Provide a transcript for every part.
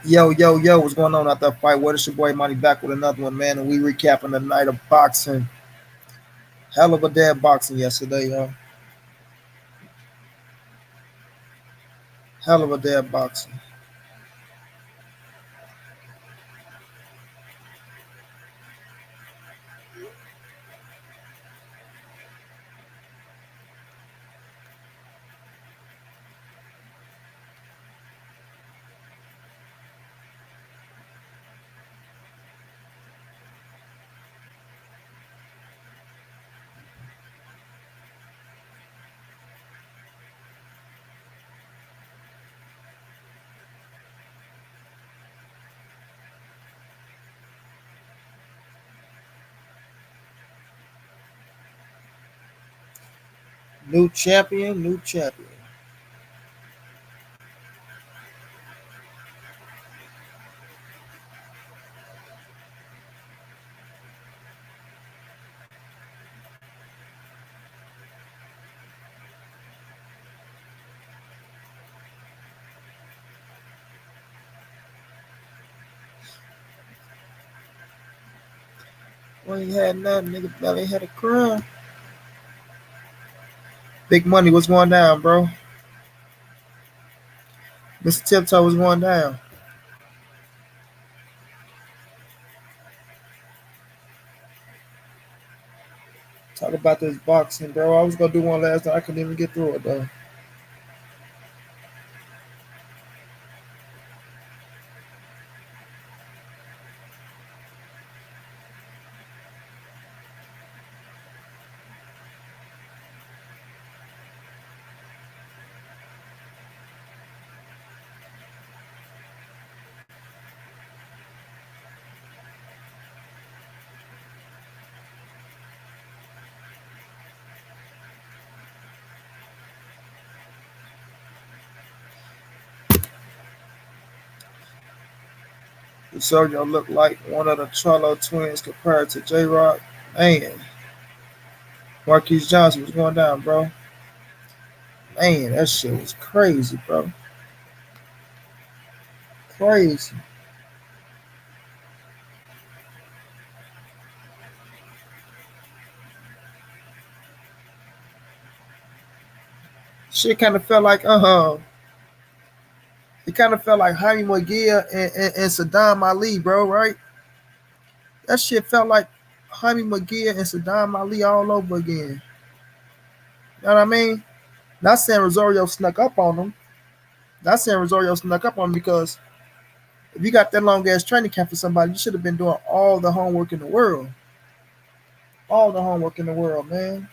Yo, yo, yo, what's going on out that fight? What is your boy Money back with another one, man? And we recapping the night of boxing. Hell of a day of boxing yesterday, yo. Hell of a day of boxing. New champion, new champion. We ain't had nothing, nigga. Belly had a crown. Big money, what's going down, bro? Mr. Tiptoe was going down. Talk about this boxing, bro. I was gonna do one last night. I couldn't even get through it though. Rosario looked like one of the Charlo twins compared to J.Rock. Man, Marquise Johnson was going down, bro. Man, that shit was crazy, bro. Crazy. Shit kind of felt like it kind of felt like Jaime McGill and Saddam Ali, bro. Right? That shit felt like Jaime McGill and Saddam Ali all over again. You know what I mean? Not saying Rosario snuck up on them. Not saying Rosario snuck up on them because if you got that long ass training camp for somebody, you should have been doing all the homework in the world. All the homework in the world, man.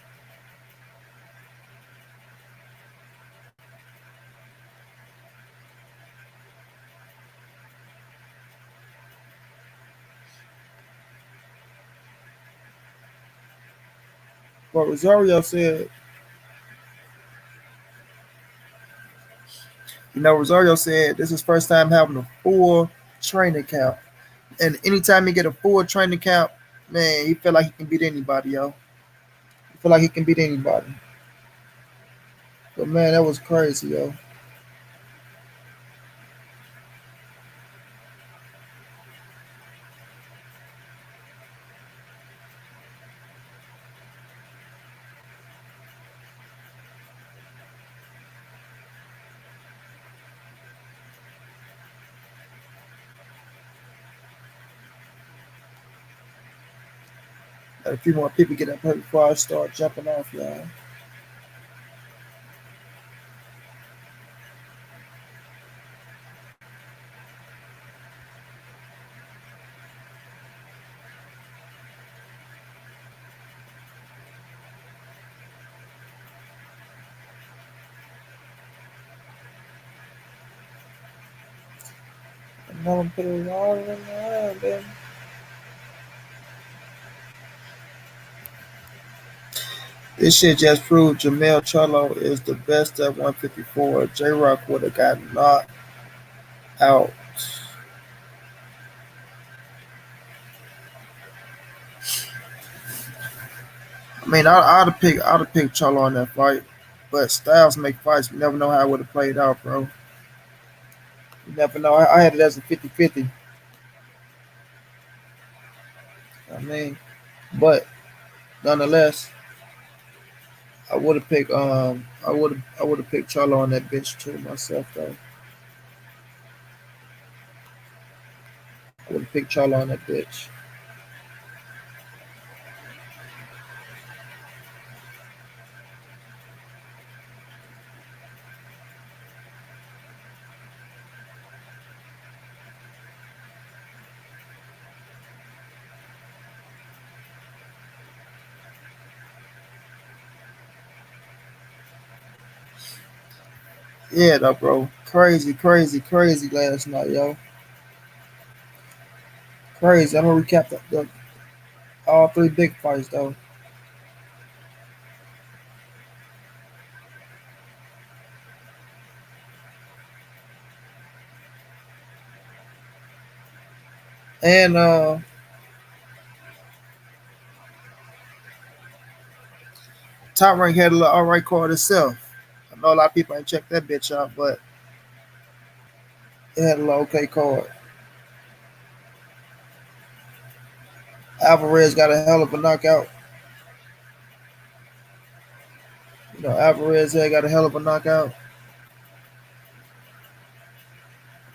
But Rosario said, Rosario said this is first time having a full training camp. And anytime he get a full training camp, man, he feel like he can beat anybody, yo. He feel like he can beat anybody. But man, that was crazy, yo. Let a few more people get up here before I start jumping off, y'all. I'm gonna put it all in the hand, baby. This shit just proved Jamel Charlo is the best at 154. J-Rock would have got knocked out. I mean, I'd have picked Charlo in that fight, but styles make fights. You never know how it would have played out, bro. You never know. I had it as a 50-50. I mean, but nonetheless, I would have picked Charlo on that bitch too myself though. I would have picked Charlo on that bitch. Yeah, though, bro. Crazy, crazy, crazy last night, yo. Crazy. I'm gonna recap the all three big fights though. And Top Rank had a little alright card itself. I know a lot of people ain't checked that bitch out, but it had a little okay card. Alvarez got a hell of a knockout. You know, Alvarez had got a hell of a knockout.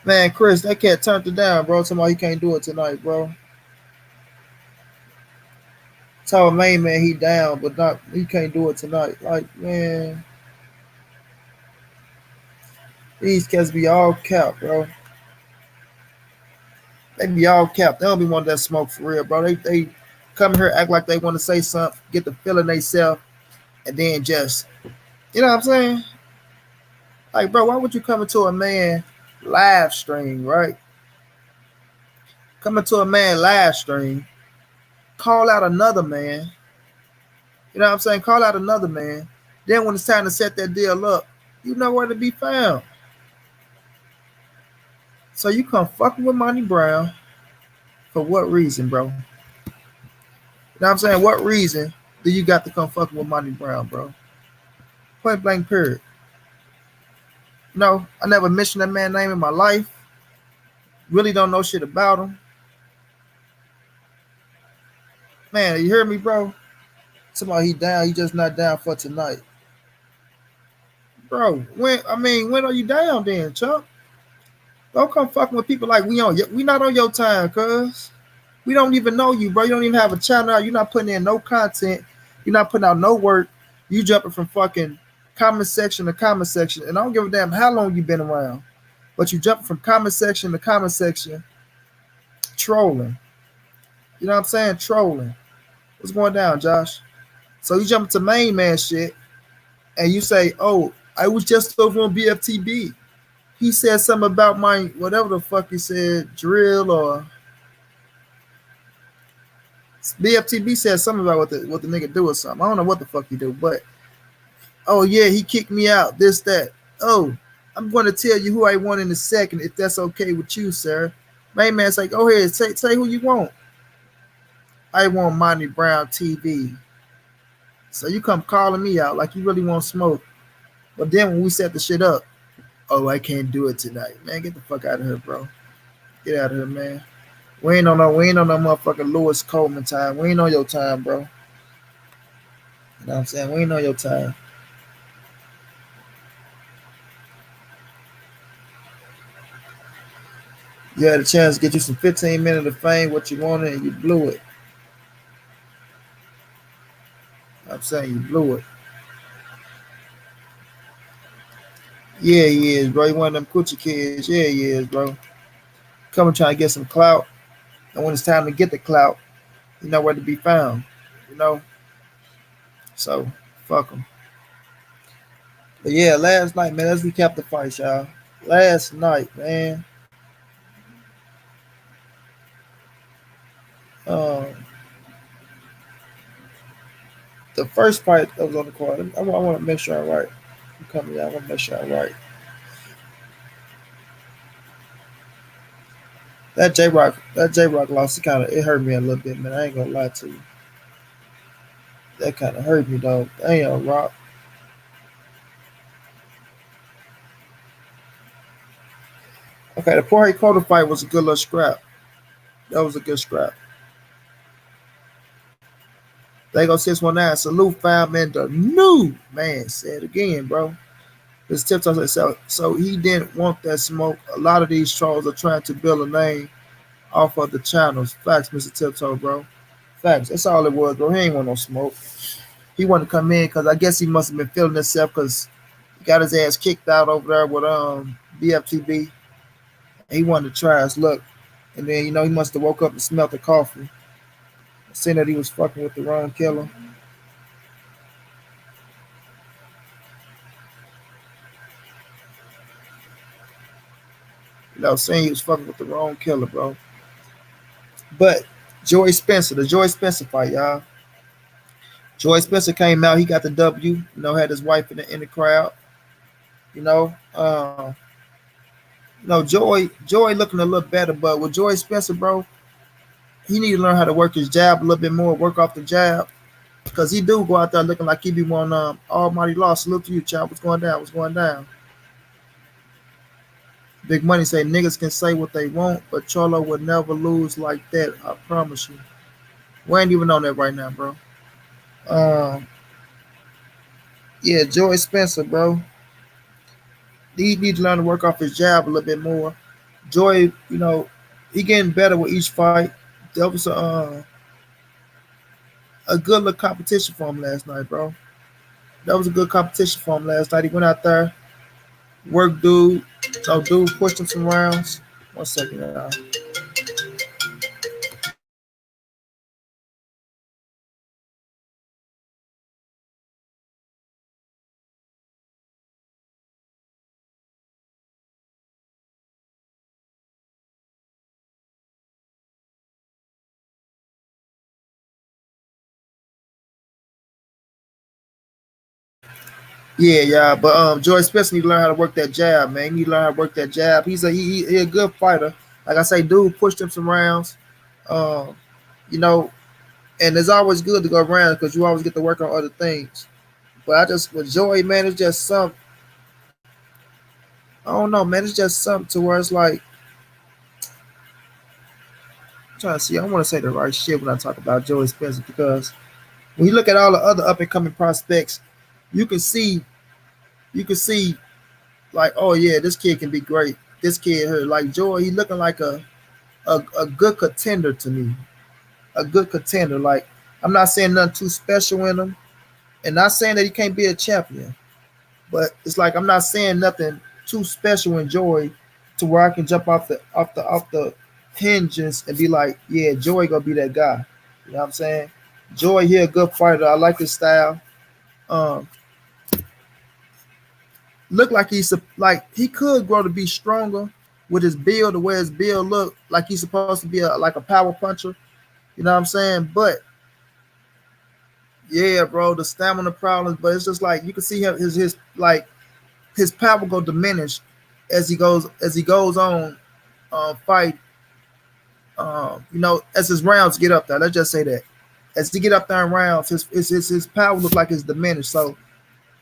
Man, Chris, that cat turned it down, bro. Somebody he can't do it tonight, bro. Tell a main man he down, but not he can't do it tonight. Like, man, these cats be all cap, bro. They be all cap. They don't be wanting that smoke for real, bro. They come here, act like they want to say something, get the feeling they self, and then just you know what I'm saying? Like, bro, why would you come into a man live stream, right? Come into a man live stream, call out another man, you know what I'm saying? Call out another man. Then when it's time to set that deal up, you know where to be found. So you come fucking with Monty Brown for what reason, bro? You know what I'm saying? What reason do you got to come fucking with Monty Brown, bro? Point blank period. No, I never mentioned that man's name in my life. Really don't know shit about him. Man, you hear me, bro? Somebody he down, he just not down for tonight. Bro, when are you down then, Chuck? Don't come fucking with people like we not on your time, cuz. We don't even know you, bro. You don't even have a channel. You're not putting in no content. You're not putting out no work. You jumping from fucking comment section to comment section. And I don't give a damn how long you've been around. But you jumping from comment section to comment section, trolling. You know what I'm saying? Trolling. What's going down, Josh? So you jump to main man shit and you say, oh, I was just over on BFTB. He said something about my whatever the fuck he said, drill or BFTB said something about what the nigga do or something. I don't know what the fuck he do, but oh yeah, he kicked me out. This that. Oh, I'm going to tell you who I want in a second if that's okay with you, sir. Main man's like, go ahead, say who you want. I want Monty Brown TV. So you come calling me out like you really want smoke. But then when we set the shit up, oh, I can't do it tonight. Man, get the fuck out of here, bro. Get out of here, man. We ain't on no motherfucking Lewis Coleman time. We ain't on your time, bro. You know what I'm saying? We ain't on your time. You had a chance to get you some 15 minutes of fame, what you wanted, and you blew it. I'm saying you blew it. Yeah, he is, bro. He one of them coochie kids. Yeah, he is, bro. Coming trying to get some clout. And when it's time to get the clout, you know where to be found. You know? So, fuck him. But yeah, last night, man, let's recap the fight, y'all. Last night, man. Um, the first fight that was on the card, I want to make sure I'm right. I'm coming, y'all. I want to make sure I'm right. That J.Rock loss, it hurt me a little bit, man. I ain't gonna lie to you. That kind of hurt me, though. Damn, Rock. Okay, the Jorge Cotto fight was a good little scrap. That was a good scrap. They go 619. Salute five man. The new man said again, bro. His tiptoes said so he didn't want that smoke. A lot of these trolls are trying to build a name off of the channels. Facts, Mr. Tiptoe, bro. Facts. That's all it was, bro. He ain't want no smoke. He wanted to come in because I guess he must have been feeling himself because he got his ass kicked out over there with BFTB. He wanted to try his luck. And then, he must have woke up and smelled the coffee. Saying that he was fucking with the wrong killer. Saying he was fucking with the wrong killer, bro. But Joey Spencer, the Joey Spencer fight, y'all. Joey Spencer came out, he got the W, had his wife in the crowd. You know, uh, Joey looking a little better, but with Joey Spencer, bro, he need to learn how to work his jab a little bit more, work off the jab, because he do go out there looking like he be one almighty law. Salute to you, child. What's going down? What's going down? Big Money say niggas can say what they want, but Cholo would never lose like that. I promise you. We ain't even on that right now, bro. Um, yeah, Joey Spencer, bro. He needs to learn to work off his jab a little bit more. Joy, he getting better with each fight. That was a good little competition for him last night, bro. That was a good competition for him last night. He went out there, worked dude. So dude pushed him some rounds. 1 second, y'all. Yeah, yeah, but Joy Spencer need to learn how to work that jab, man. He need to learn how to work that jab. He a good fighter. Like I say, dude pushed him some rounds. Um, you know, and it's always good to go around because you always get to work on other things. But I just with Joy, man, it's just some. I don't know, man. It's just something to where it's like I'm trying to see. I want to say the right shit when I talk about Joey Spencer because when you look at all the other up and coming prospects, you can see you can see like, oh yeah, this kid can be great. This kid here, like Joey, he looking like a good contender to me. A good contender. Like I'm not saying nothing too special in him, and not saying that he can't be a champion. But it's like I'm not saying nothing too special in Joy to where I can jump off the hinges and be like, yeah, Joy gonna be that guy. You know what I'm saying? Joy here, a good fighter. I like his style. Um, look like like he could grow to be stronger with his build, the way his build look like he's supposed to be like a power puncher. You know what I'm saying? But yeah, bro, the stamina problems. But it's just like you can see him his like his power go diminish as he goes on fight. As his rounds get up there. Let's just say that as he get up there in rounds, his power look like it's diminished. So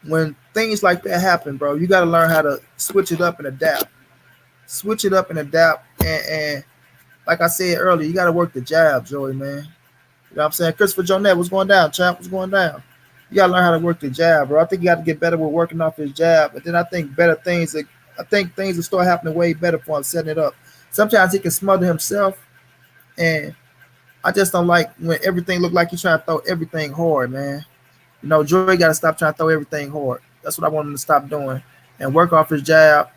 when things like that happen, bro, you got to learn how to switch it up and adapt. Switch it up and adapt. And like I said earlier, you got to work the jab, Joey, man. You know what I'm saying? Christopher Jonette, what's going down, champ? What's going down? You got to learn how to work the jab, bro. I think you got to get better with working off his jab. And then I think I think things will start happening way better for him setting it up. Sometimes he can smother himself, and I just don't like when everything look like he's trying to throw everything hard, man. Joey got to stop trying to throw everything hard. That's what I want him to stop doing and work off his jab,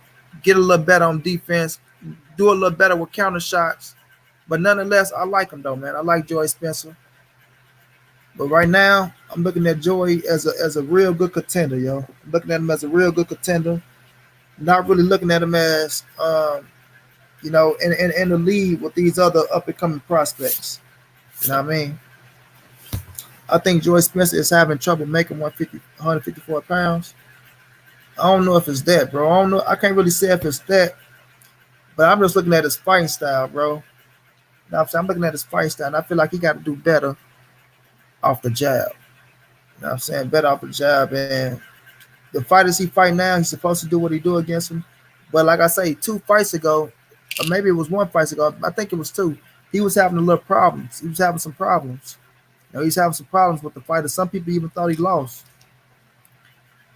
get a little better on defense, do a little better with counter shots. But nonetheless, I like him though, man. I like Joey Spencer. But right now, I'm looking at Joey as a real good contender, yo. I'm looking at him as a real good contender. Not really looking at him as in the lead with these other up and coming prospects. You know what I mean? I think Joy Spencer is having trouble making 154 pounds. I don't know if it's that, bro. I don't know. I can't really say if it's that, but I'm just looking at his fighting style, bro. Now I'm looking at his fighting style, and I feel like he got to do better off the jab. You know what I'm saying? Better off the jab. And the fighters he fight now, he's supposed to do what he do against him. But like I say, 2 fights ago, or maybe it was one fight ago. I think it was two. He was having a little problems. He was having some problems. He's having some problems with the fighter. Some people even thought he lost.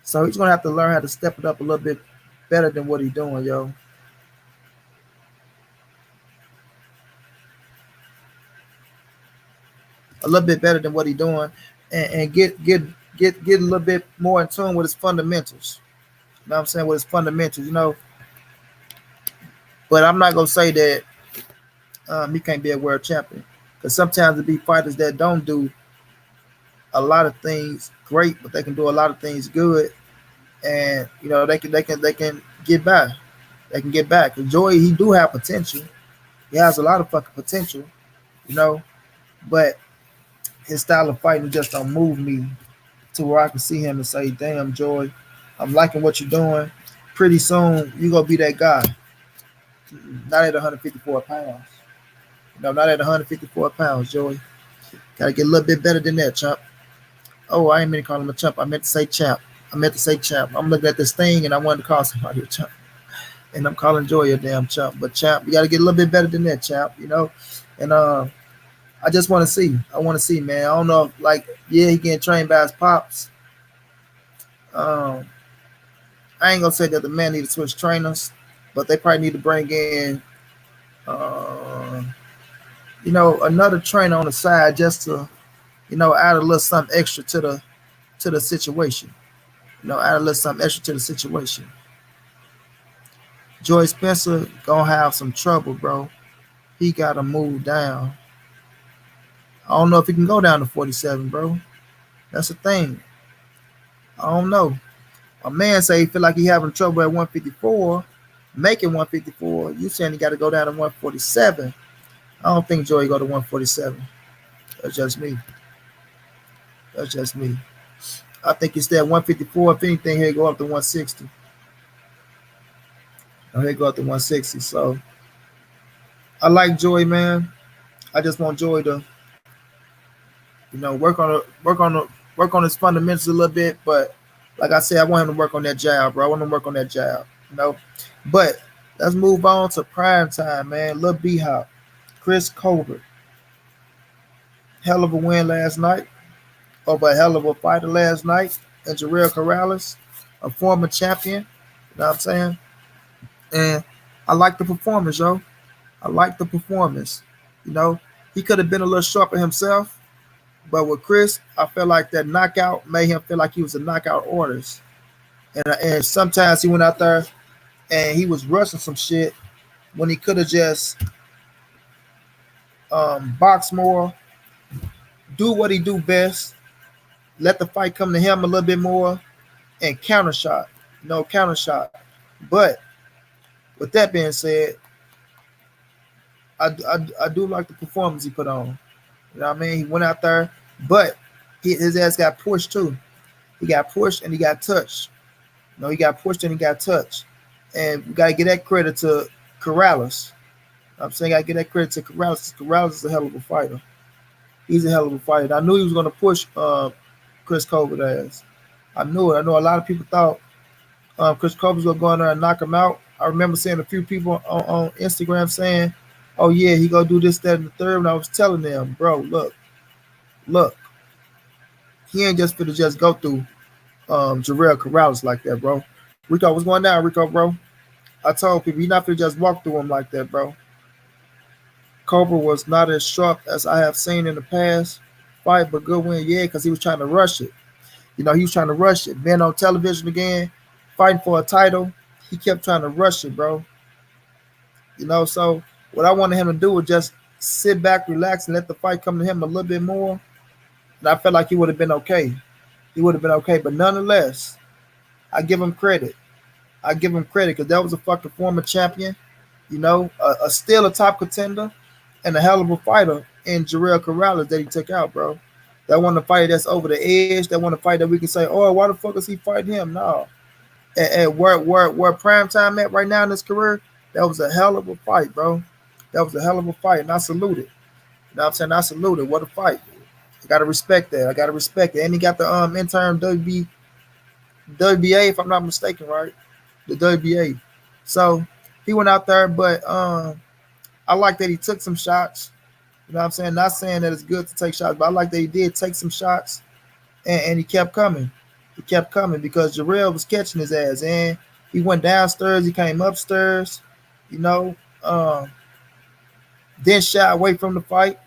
So he's gonna have to learn how to step it up a little bit better than what he's doing, yo. A little bit better than what he's doing, and get a little bit more in tune with his fundamentals. You know what I'm saying? With his fundamentals. But I'm not gonna say that he can't be a world champion, because sometimes it be fighters that don't do a lot of things great, but they can do a lot of things good, and they can get by. They can get back. Joey, he do have potential. He has a lot of fucking potential, you know, but his style of fighting just don't move me to where I can see him and say, "Damn, Joy, I'm liking what you're doing. Pretty soon you gonna be that guy." Not at 154 pounds. Not at 154 pounds, Joey. Gotta get a little bit better than that, chump. Oh, I ain't meant to call him a chump. I meant to say champ. I meant to say champ. I'm looking at this thing and I wanted to call somebody a chump. And I'm calling Joy a damn chump. But champ, you gotta get a little bit better than that, champ. And I just want to see. I want to see, man. I don't know if, like, yeah, he getting trained by his pops. Um, I ain't gonna say that the man need to switch trainers, but they probably need to bring in, uh, another trainer on the side just to, add a little something extra to the situation. Add a little something extra to the situation. Joy Spencer gonna have some trouble, bro. He gotta move down. I don't know if he can go down to 47, bro. That's the thing. I don't know. A man say he feel like he having trouble at 154, making 154. You saying he got to go down to 147? I don't think Joey go to 147. That's just me. That's just me. I think he stay at 154. If anything, he'll go up to 160. Or he'll go up to 160. So I like Joey, man. I just want Joey to, work on his fundamentals a little bit. But like I said, I want him to work on that jab, bro. I want him to work on that jab. But let's move on to prime time, man. Lil B Hop, Chris Colbert. Hell of a win last night over a hell of a fighter last night. And Jarrell Corrales, a former champion. You know what I'm saying? And I like the performance, yo. I like the performance. You know, he could have been a little sharper himself, but with Chris, I felt like that knockout made him feel like he was a knockout orders. And sometimes he went out there and he was rushing some shit when he could have just box more, do what he do best, let the fight come to him a little bit more, and counter shot. Counter shot. But with that being said, I do like the performance he put on. You know what I mean? He went out there, but his ass got pushed too. He got pushed and he got touched. He got pushed and he got touched. And we got to get that credit to Corrales. I'm saying I got to get that credit to Corrales. Corrales is a hell of a fighter. He's a hell of a fighter. I knew he was going to push Chris Colbert ass. I knew it. I know a lot of people thought Chris Colbert was going to go in there and knock him out. I remember seeing a few people on Instagram saying, "Oh yeah, he gonna do this, that, and the third." And I was telling them, bro, look, he ain't just finna just go through Jarrell Corrales like that, bro. Rico, what's going down, Rico, bro? I told people you're not finna just walk through him like that, bro. Cobra was not as sharp as I have seen in the past fight, but good win, yeah, because he was trying to rush it. He was trying to rush it. Being on television again, fighting for a title, he kept trying to rush it, bro. So what I wanted him to do was just sit back, relax, and let the fight come to him a little bit more. And I felt like he would have been okay. He would have been okay. But nonetheless, I give him credit. I give him credit because that was a fucking former champion, still a top contender and a hell of a fighter in Jarrell Corrales that he took out, bro. That one a fight that's over the edge. That one a fight that we can say, oh, why the fuck is he fighting him? No. And where prime time at right now in his career, that was a hell of a fight, bro. That was a hell of a fight, and I salute it. You know what I'm saying? I salute it. What a fight. I gotta respect that. I gotta respect it. And he got the intern WBA, if I'm not mistaken, right? The WBA. So He went out there, but I like that he took some shots. You know what I'm saying? Not saying that it's good to take shots, but I like that he did take some shots and he kept coming. He kept coming because Jarrell was catching his ass. And he went downstairs, he came upstairs, you know, then shy away from the fight,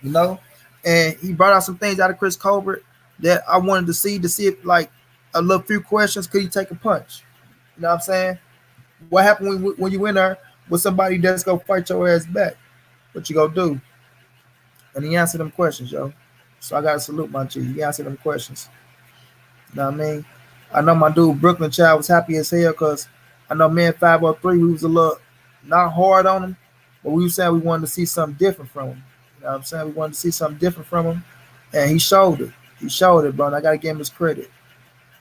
you know. And he brought out some things out of Chris Colbert that I wanted to see if like a little few questions, could he take a punch? You know what I'm saying? What happened when you in there with somebody that's gonna fight your ass back? What you gonna do? And he answered them questions, yo. So I gotta salute my G. He answered them questions. You know what I mean? I know my dude Brooklyn Child was happy as hell because I know me and 503, we was a little not hard on him, but we were saying we wanted to see something different from him. You know what I'm saying? We wanted to see something different from him. And he showed it. He showed it, bro. And I gotta give him his credit.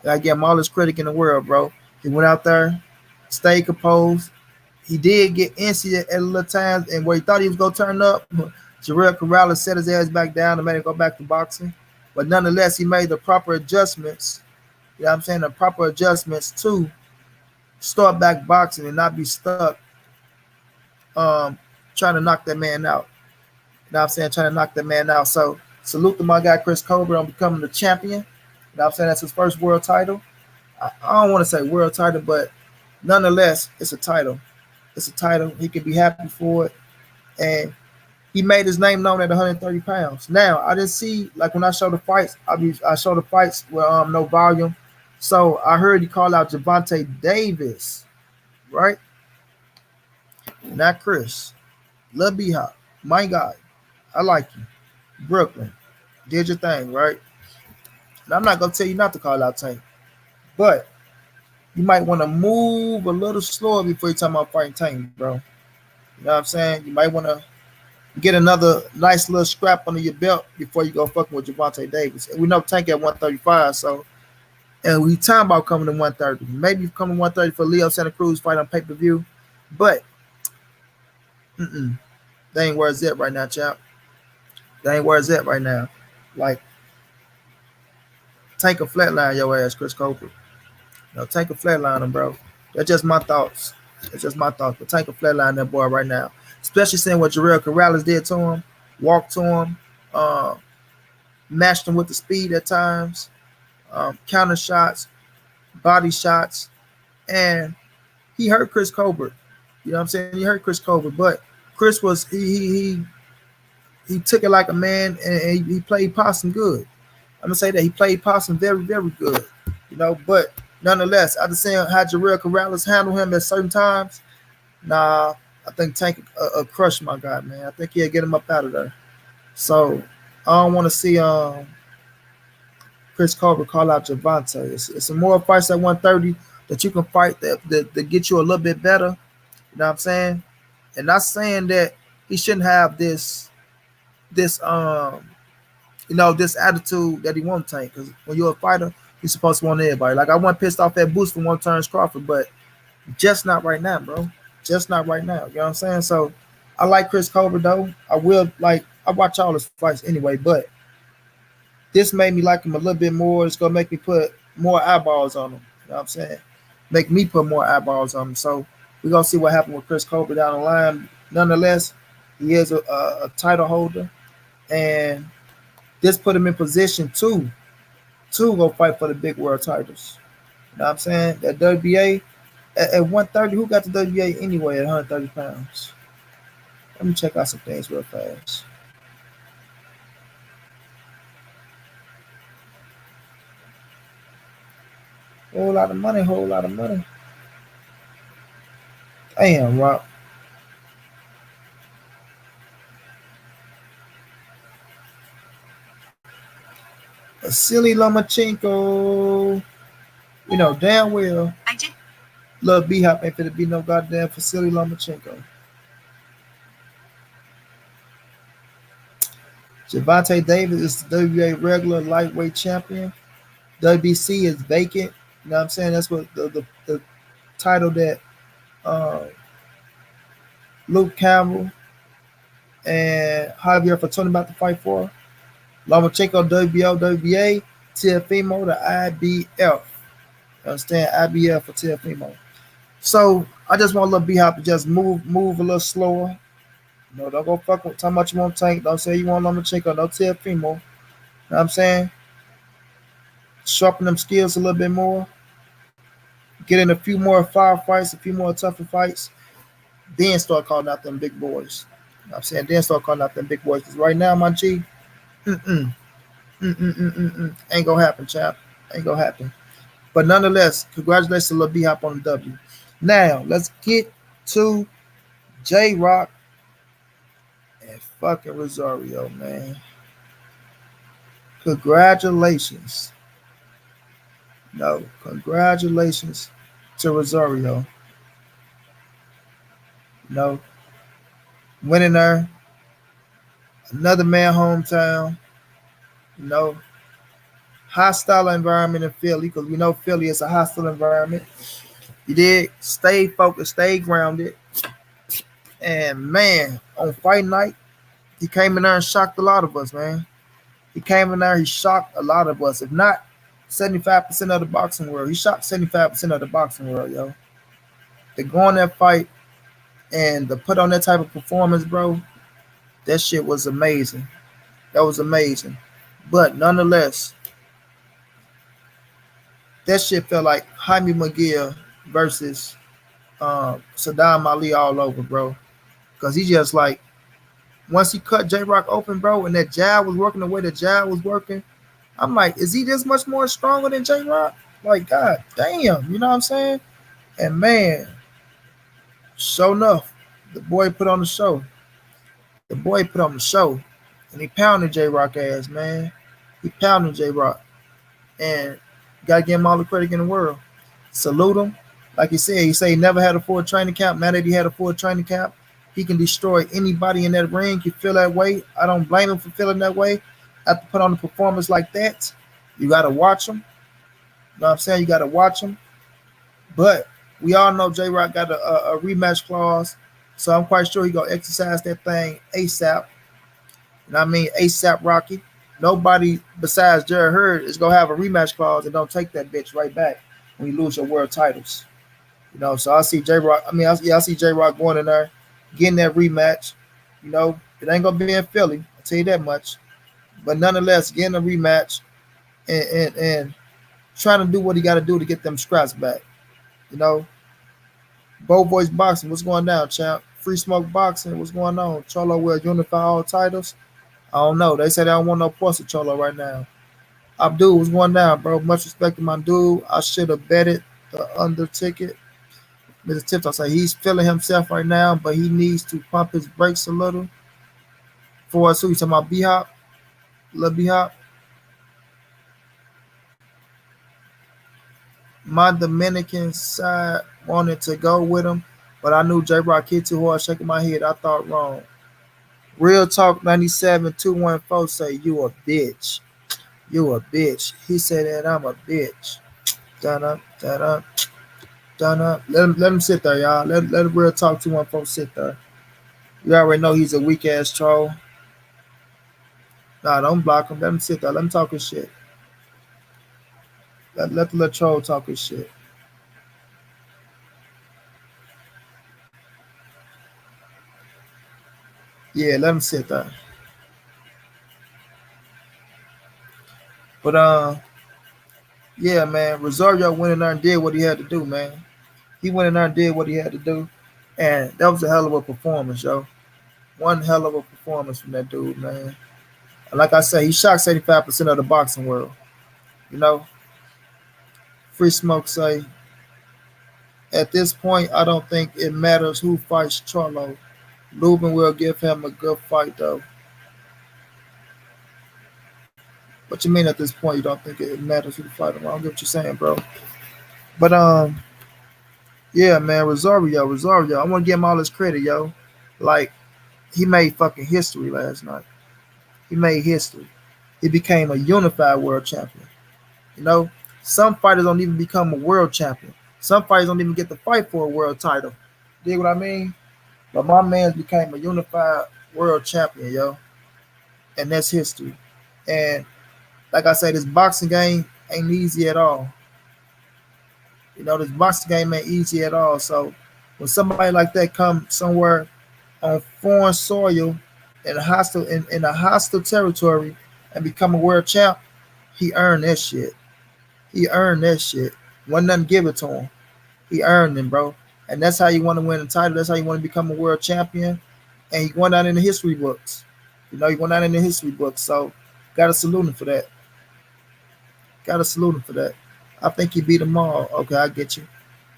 I gotta give him all his credit in the world, bro. He went out there, stayed composed. He did get antsy at a little times, and where he thought he was gonna turn up, Jarrell Corrales set his ass back down and made him go back to boxing. But nonetheless, he made the proper adjustments. You know what I'm saying? The proper adjustments to start back boxing and not be stuck trying to knock that man out. You know what I'm saying? Trying to knock that man out. So salute to my guy Chris Colbert on becoming the champion. You know what I'm saying? That's his first world title. I don't want to say world title, but nonetheless, it's a title. It's a title. He can be happy for it. And he made his name known at 130 pounds. Now, I didn't see, like when I show the fights, I show the fights with no volume. So I heard he call out Gervonta Davis, right? Not Chris. Love B Hop. My guy. I like you. Brooklyn. Did your thing, right? And I'm not going to tell you not to call out Tank. But you might want to move a little slower before you talk about fighting Tank, bro. You know what I'm saying? You might want to get another nice little scrap under your belt before you go fucking with Gervonta Davis. And we know Tank at 135, so and we talking about coming to 130. Maybe coming to 130 for Leo Santa Cruz fight on pay-per-view. But they ain't where it's at right now, champ. They ain't where it's at right now. Like, Tank a flatline your ass, Chris Colbert. Tank a flatline him, bro. That's just my thoughts. It's just my thoughts. But Tank a flatline that boy right now. Especially seeing what Jarrell Corrales did to him, walked to him, matched him with the speed at times, counter shots, body shots, and he hurt Chris Colbert. You know what I'm saying? He hurt Chris Colbert, but Chris was he took it like a man and he played possum good. I'm gonna say that he played possum very, very good. But nonetheless, I just saying how Jarrell Corrales handle him at certain times. Nah, I think Tank crush my guy, man. I think he'll get him up out of there. So I don't want to see Chris Colbert call out Gervonta. It's some more fights at 130 that you can fight that get you a little bit better. You know what I'm saying? And not saying that he shouldn't have this this attitude that he won't take. Because when you're a fighter, you're supposed to want everybody. Like I wasn't pissed off at Boost for one turns Crawford, but just not right now, bro. Just not right now. You know what I'm saying? So I like Chris Colbert though. I watch all his fights anyway, but this made me like him a little bit more. It's gonna make me put more eyeballs on him. You know what I'm saying? Make me put more eyeballs on him. So we're gonna see what happens with Chris Colbert down the line. Nonetheless, he is a title holder, and this put him in position to go fight for the big world titles. You know what I'm saying? That WBA at 130, who got the WBA anyway at 130 pounds? Let me check out some things real fast. Whole lot of money, whole lot of money. Damn, Rock. Vasily Lomachenko. Damn well. Love B-Hop ain't finna be no goddamn Vasily Lomachenko. Gervonta Davis is the WBA regular lightweight champion. WBC is vacant. You know what I'm saying? That's what the title that Luke Campbell and Javier Fortuna about to fight for. Lomachenko, WBO, WBA, Teofimo, the IBF. You understand? IBF for Teofimo. So I just want a little B Hop to just move a little slower. No, don't go fuck with talking about you want tank. Don't say you want Lomachenko. Don't tell female. You know what I'm saying? Sharpen them skills a little bit more. Get in a few more firefights, a few more tougher fights. Then start calling out them big boys. You know what I'm saying? Then start calling out them big boys. Because right now, my G, mm-mm, ain't gonna happen, chap. Ain't gonna happen. But nonetheless, congratulations to Lil B Hop on the W. Now, let's get to J.Rock and fucking Rosario, man. Congratulations. No, congratulations to Rosario. No, winning there, another man hometown. No, hostile environment in Philly because we know Philly is a hostile environment. You did stay focused, stay grounded, and man, on fight night, he came in there and shocked a lot of us, man. He came in there, he shocked a lot of us. If not 75% of the boxing world, he shocked 75% of the boxing world, yo. To go on that fight and to put on that type of performance, bro, that shit was amazing. That was amazing. But nonetheless, that shit felt like Jaime McGill versus Saddam Ali all over, bro. Because he just like, once he cut J-Rock open, bro, and that jab was working the way the jab was working, I'm like, is he this much more stronger than J-Rock? Like, god damn, you know what I'm saying? And man, sure enough, the boy put on the show. The boy put on the show. And he pounded J-Rock ass, man. He pounded J-Rock. And gotta give him all the credit in the world. Salute him. Like he said he never had a full training camp. Now that he had a full training camp, he can destroy anybody in that ring. He feel that way. I don't blame him for feeling that way. After put on a performance like that, you gotta watch him. You know what I'm saying? You gotta watch him. But we all know J Rock got a rematch clause. So I'm quite sure he gonna exercise that thing ASAP. You know what I mean? ASAP Rocky. Nobody besides Jared Hurd is gonna have a rematch clause and don't take that bitch right back when you lose your world titles. You know, so I see J Rock. I see J Rock going in there, getting that rematch. You know, it ain't gonna be in Philly. I'll tell you that much. But nonetheless, getting a rematch and trying to do what he got to do to get them scraps back. You know, Bo Voice Boxing, what's going down, champ? Free Smoke Boxing, what's going on? Cholo will unify all titles. I don't know. They say they don't want no points of Cholo right now. Abdul, what's going down, bro? Much respect to my dude. I should have betted the under ticket. Mr. Tips, I say he's feeling himself right now, but he needs to pump his brakes a little. For us, who you talking about? B Hop, Lil B Hop. My Dominican side wanted to go with him, but I knew J Rock hit too hard, shaking my head. I thought wrong. Real Talk 97214 say you a bitch. You a bitch. He said that I'm a bitch. Done up, done up, done up. Let him sit there, y'all. Let Real Talk 214 sit there. You already know he's a weak ass troll. Nah, don't block him. Let him sit there. Let him talk his shit. Let the little troll talk his shit. Yeah, let him sit there. But yeah, man, Rosario went in there and did what he had to do, man. He went in there and did what he had to do, and that was a hell of a performance, yo. One hell of a performance from that dude, man. And like I said, he shocked 75% of the boxing world. You know, Free Smoke say, at this point, I don't think it matters who fights Charlo. Lubin will give him a good fight, though. What you mean at this point? You don't think it matters who fight him? I don't get what you're saying, bro. But yeah, man, Rosario. I want to give him all his credit, yo. Like he made fucking history last night. He made history. He became a unified world champion. You know, some fighters don't even become a world champion. Some fighters don't even get to fight for a world title. Dig what I mean? But my man became a unified world champion, yo. And that's history. And like I said, this boxing game ain't easy at all. You know, this boxing game ain't easy at all. So When somebody like that come somewhere on foreign soil in a hostile territory and become a world champ, he earned that shit. He earned that shit. Wasn't nothing give it to him. He earned it, bro. And that's how you want to win a title. That's how you want to become a world champion. And he went down in the history books. You know, he went down in the history books. So gotta salute him for that. Gotta salute him for that. I think he beat them all. Okay, I get you.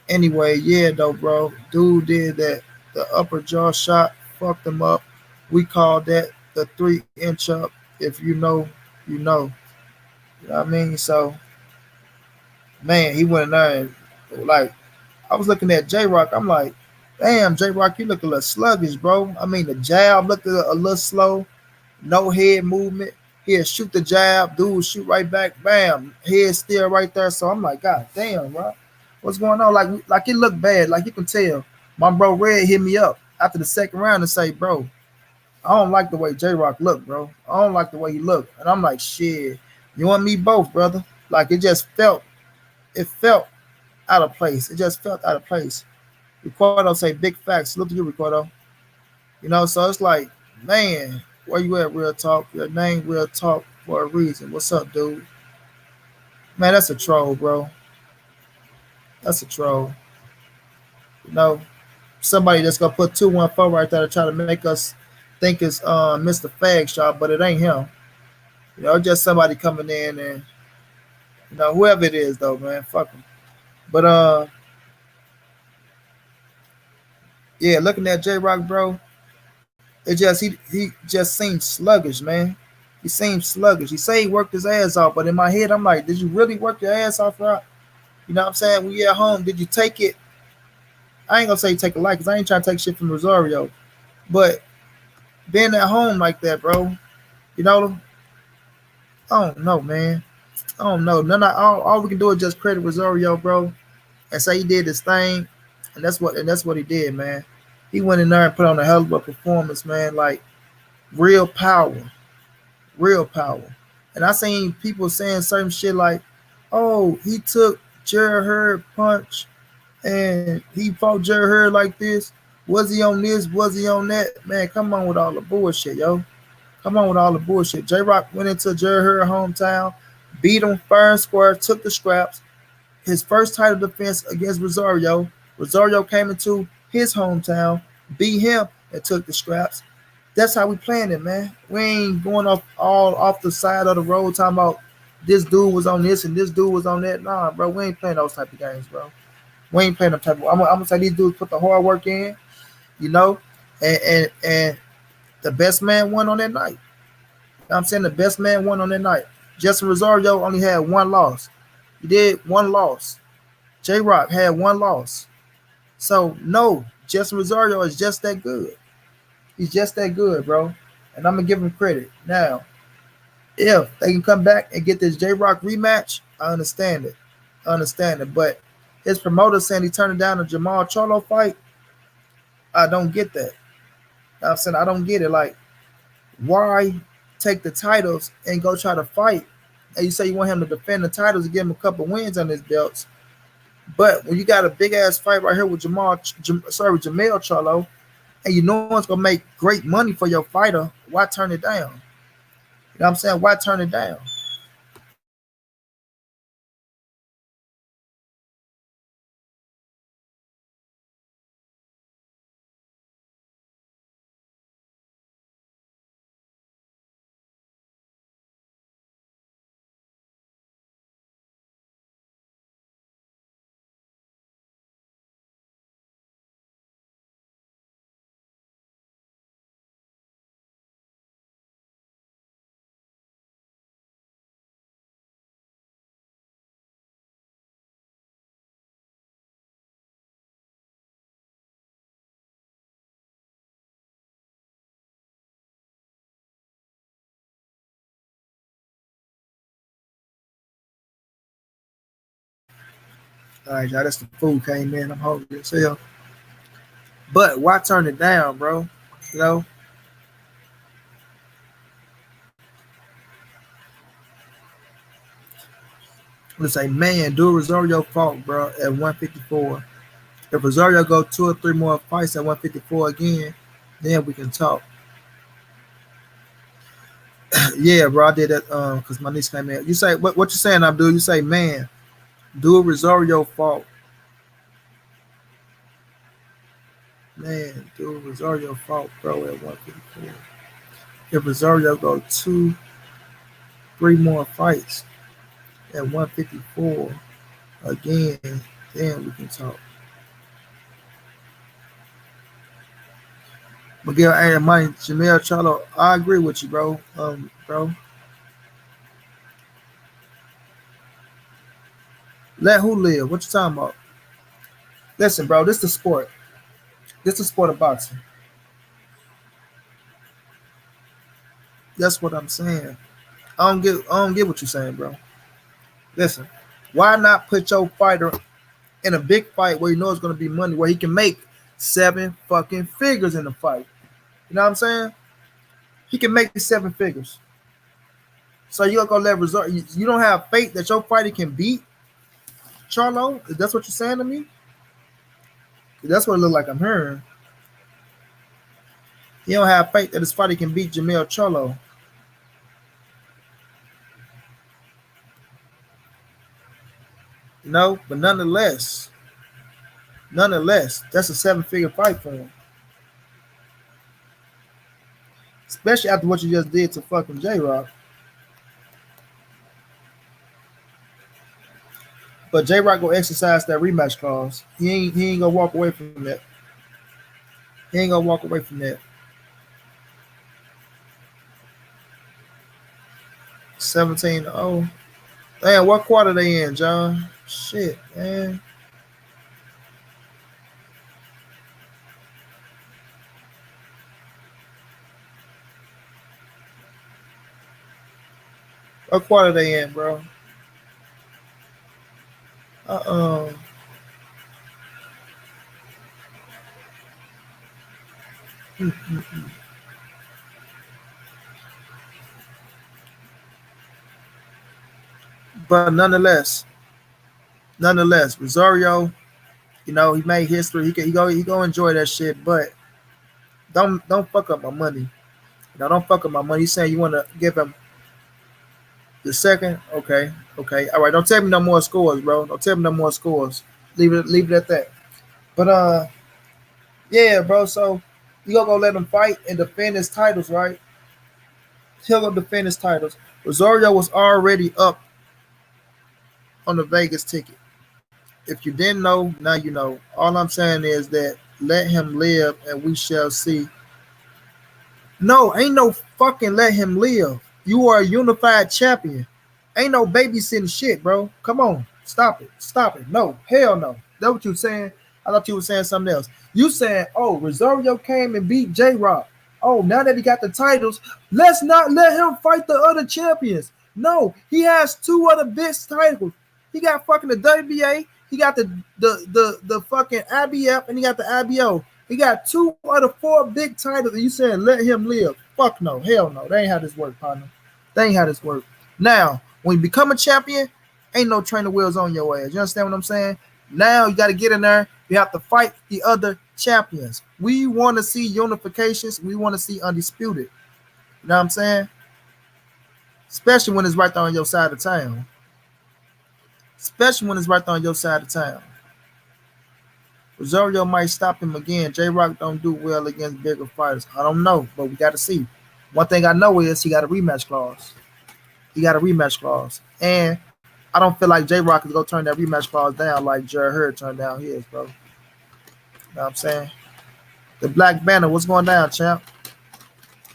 Anyway, yeah, though, bro. Dude did that. The upper jaw shot fucked him up. We call that the 3 inch up. If you know, you know. You know what I mean? So, man, he went in there and, like, I was looking at J.Rock. I'm like, damn, J.Rock, you look a little sluggish, bro. I mean, the jab looked a little slow. No head movement. He'll shoot the jab, dude shoot right back, bam, head still right there. So I'm like, God damn, bro, what's going on? Like it looked bad. Like you can tell. My bro Red hit me up after the second round and say, bro, I don't like the way J Rock looked, bro. I don't like the way he looked. And I'm like, shit, you and me both, brother. Like it felt out of place. It just felt out of place. Ricardo say big facts. Look at you, Ricardo. You know, so it's like, man, where you at, Real Talk? Your name, Real Talk, for a reason. What's up, dude? Man, that's a troll, bro. That's a troll. You know, somebody that's gonna put 214 right there to try to make us think it's Mr. Fag Shop, but it ain't him. You know, just somebody coming in and whoever it is though, man, fuck him. But yeah, looking at J Rock, bro, it just he just seems sluggish, man. He seems sluggish. He say he worked his ass off, but in my head, I'm like, did you really work your ass off, right? You know what I'm saying? When you at home, did you take it? I ain't gonna say take a light, cause I ain't trying to take shit from Rosario. But being at home like that, bro, you know, I don't know, man. I don't know. All we can do is just credit Rosario, bro, and say he did his thing, and that's what he did, man. He went in there and put on a hell of a performance, man. Like real power, real power. And I seen people saying certain shit like, "Oh, he took Jared Hurd punch and he fought Jerry Hurd like this. Was he on this? Was he on that? Man, come on with all the bullshit, yo. Come on with all the bullshit. J Rock went into Jerry Hurd hometown, beat him fair and square, took the scraps. His first title defense against Rosario. Rosario came into his hometown, beat him, and took the scraps. That's how we playing it, man. We ain't going off all off the side of the road talking about this dude was on this and this dude was on that. Nah, bro, we ain't playing those type of games, bro. We ain't playing them type of. I'm gonna say these dudes put the hard work in, you know, and the best man won on that night. You know what I'm saying the best man won on that night. Justin Rosario only had one loss. He did one loss. J Rock had one loss. So no, Justin Rosario is just that good. He's just that good, bro. And I'm gonna give him credit. Now, if they can come back and get this J Rock rematch, I understand it. I understand it. But his promoter saying he turned down the Jamal Charlo fight, I don't get that. I'm saying I don't get it. Like, why take the titles and go try to fight? And you say you want him to defend the titles and give him a couple wins on his belts. But when you got a big ass fight right here with Jamel Charlo, and you know it's gonna make great money for your fighter, why turn it down? You know what I'm saying? Why turn it down? All right, y'all, that's the food came in. I'm hungry as hell. But why turn it down, bro? You know, let's say, man, do Rosario fought, bro, at 154. If Rosario go 2 or 3 more fights at 154 again, then we can talk. Yeah, bro, I did that because my niece came in. You say what you saying, Abdul? You say, man, do Rosario fault. Man, do Rosario fault, bro, at 154. If Rosario go 2, 3 more fights at 154 again, then we can talk. Miguel and Mike Jamel Charlo, I agree with you, bro. Bro, let who live? What you talking about? Listen, bro, this the sport. This the sport of boxing. That's what I'm saying. I don't get what you're saying, bro. Listen, why not put your fighter in a big fight where you know it's gonna be money, where he can make 7 fucking figures in the fight? You know what I'm saying? He can make 7 figures. So you're gonna let resort. You don't have faith that your fighter can beat Charlo? That's what you're saying to me? That's what it look like I'm hearing. He don't have faith that his fighter can beat Jamel Charlo. You know, but nonetheless, that's a 7 figure fight for him. Especially after what you just did to fucking J.Rock. But J.Rock gonna exercise that rematch clause. He ain't gonna walk away from that. He ain't gonna walk away from that. 17-0. Damn, what quarter they in, John? Shit, man. What quarter they in, bro? Uh-uh. But nonetheless, Rosario, you know, he made history. He go enjoy that shit. But don't fuck up my money. Don't fuck up my money. You saying you want to give him the second? Okay, okay, all right. Don't tell me no more scores, bro. Don't tell me no more scores. Leave it at that. But yeah, bro. So you gonna go let him fight and defend his titles, right? He'll go defend his titles. Rosario was already up on the Vegas ticket. If you didn't know, now you know. All I'm saying is that let him live, and we shall see. No, ain't no fucking let him live. You are a unified champion. Ain't no babysitting shit, bro. Come on. Stop it. Stop it. No. Hell no. That's what you saying. I thought you were saying something else. You saying, oh, Rosario came and beat J-Rock. Oh, now that he got the titles, let's not let him fight the other champions. No, he has 2 other big titles. He got fucking the WBA, he got the fucking IBF, and he got the IBO. He got 2 out of 4 big titles, and you saying let him live. Fuck no. Hell no. That ain't how this work, partner. That ain't how this work. Now, when you become a champion, ain't no trainer wheels on your ass. You understand what I'm saying? Now you got to get in there. You have to fight the other champions. We want to see unifications. We want to see undisputed. You know what I'm saying? Especially when it's right there on your side of town. Especially when it's right there on your side of town. Rosario might stop him again. J-Rock don't do well against bigger fighters. I don't know, but we got to see. One thing I know is he got a rematch clause. He got a rematch clause. And I don't feel like J-Rock is going to turn that rematch clause down like Jared Hurd turned down his, bro. You know what I'm saying? The Black Banner, what's going down, champ?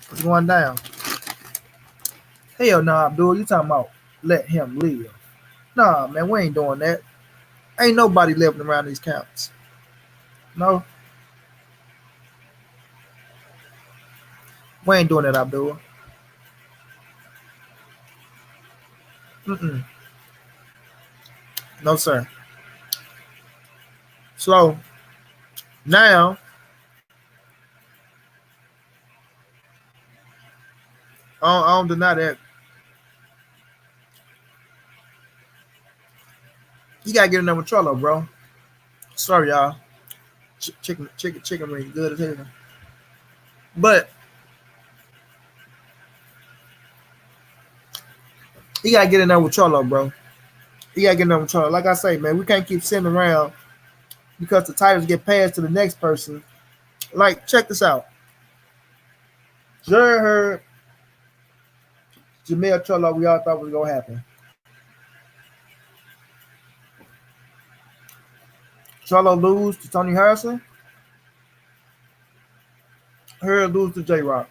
What's going down? Hell nah, Abdul. You talking about let him live. Nah, man, we ain't doing that. Ain't nobody living around these counts. No, we ain't doing that, Abdul. Mm-mm. No, sir. So now, I don't deny that. You gotta get in there with Trello, bro. Sorry, y'all. chicken wing, good as hell. But he gotta get in there with Cholo, bro. He gotta get in there with Cholo. Like I say, man, we can't keep sitting around because the titles get passed to the next person. Like, check this out. Jerry heard Jamel Cholo, we all thought was gonna happen. Cholo lose to Tony Harrison. Her lose to J.Rock.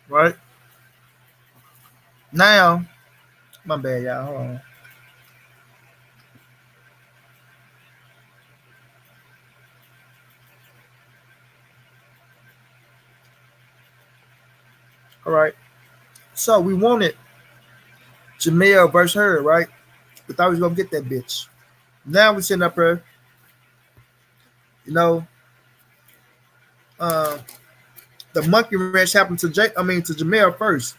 Right? Now, my bad, y'all. Hold on. All right. So we wanted Jamel versus her, right? We thought we was gonna get that bitch. Now we sitting up here, you know, uh, the monkey wrench happened to to Jamel first.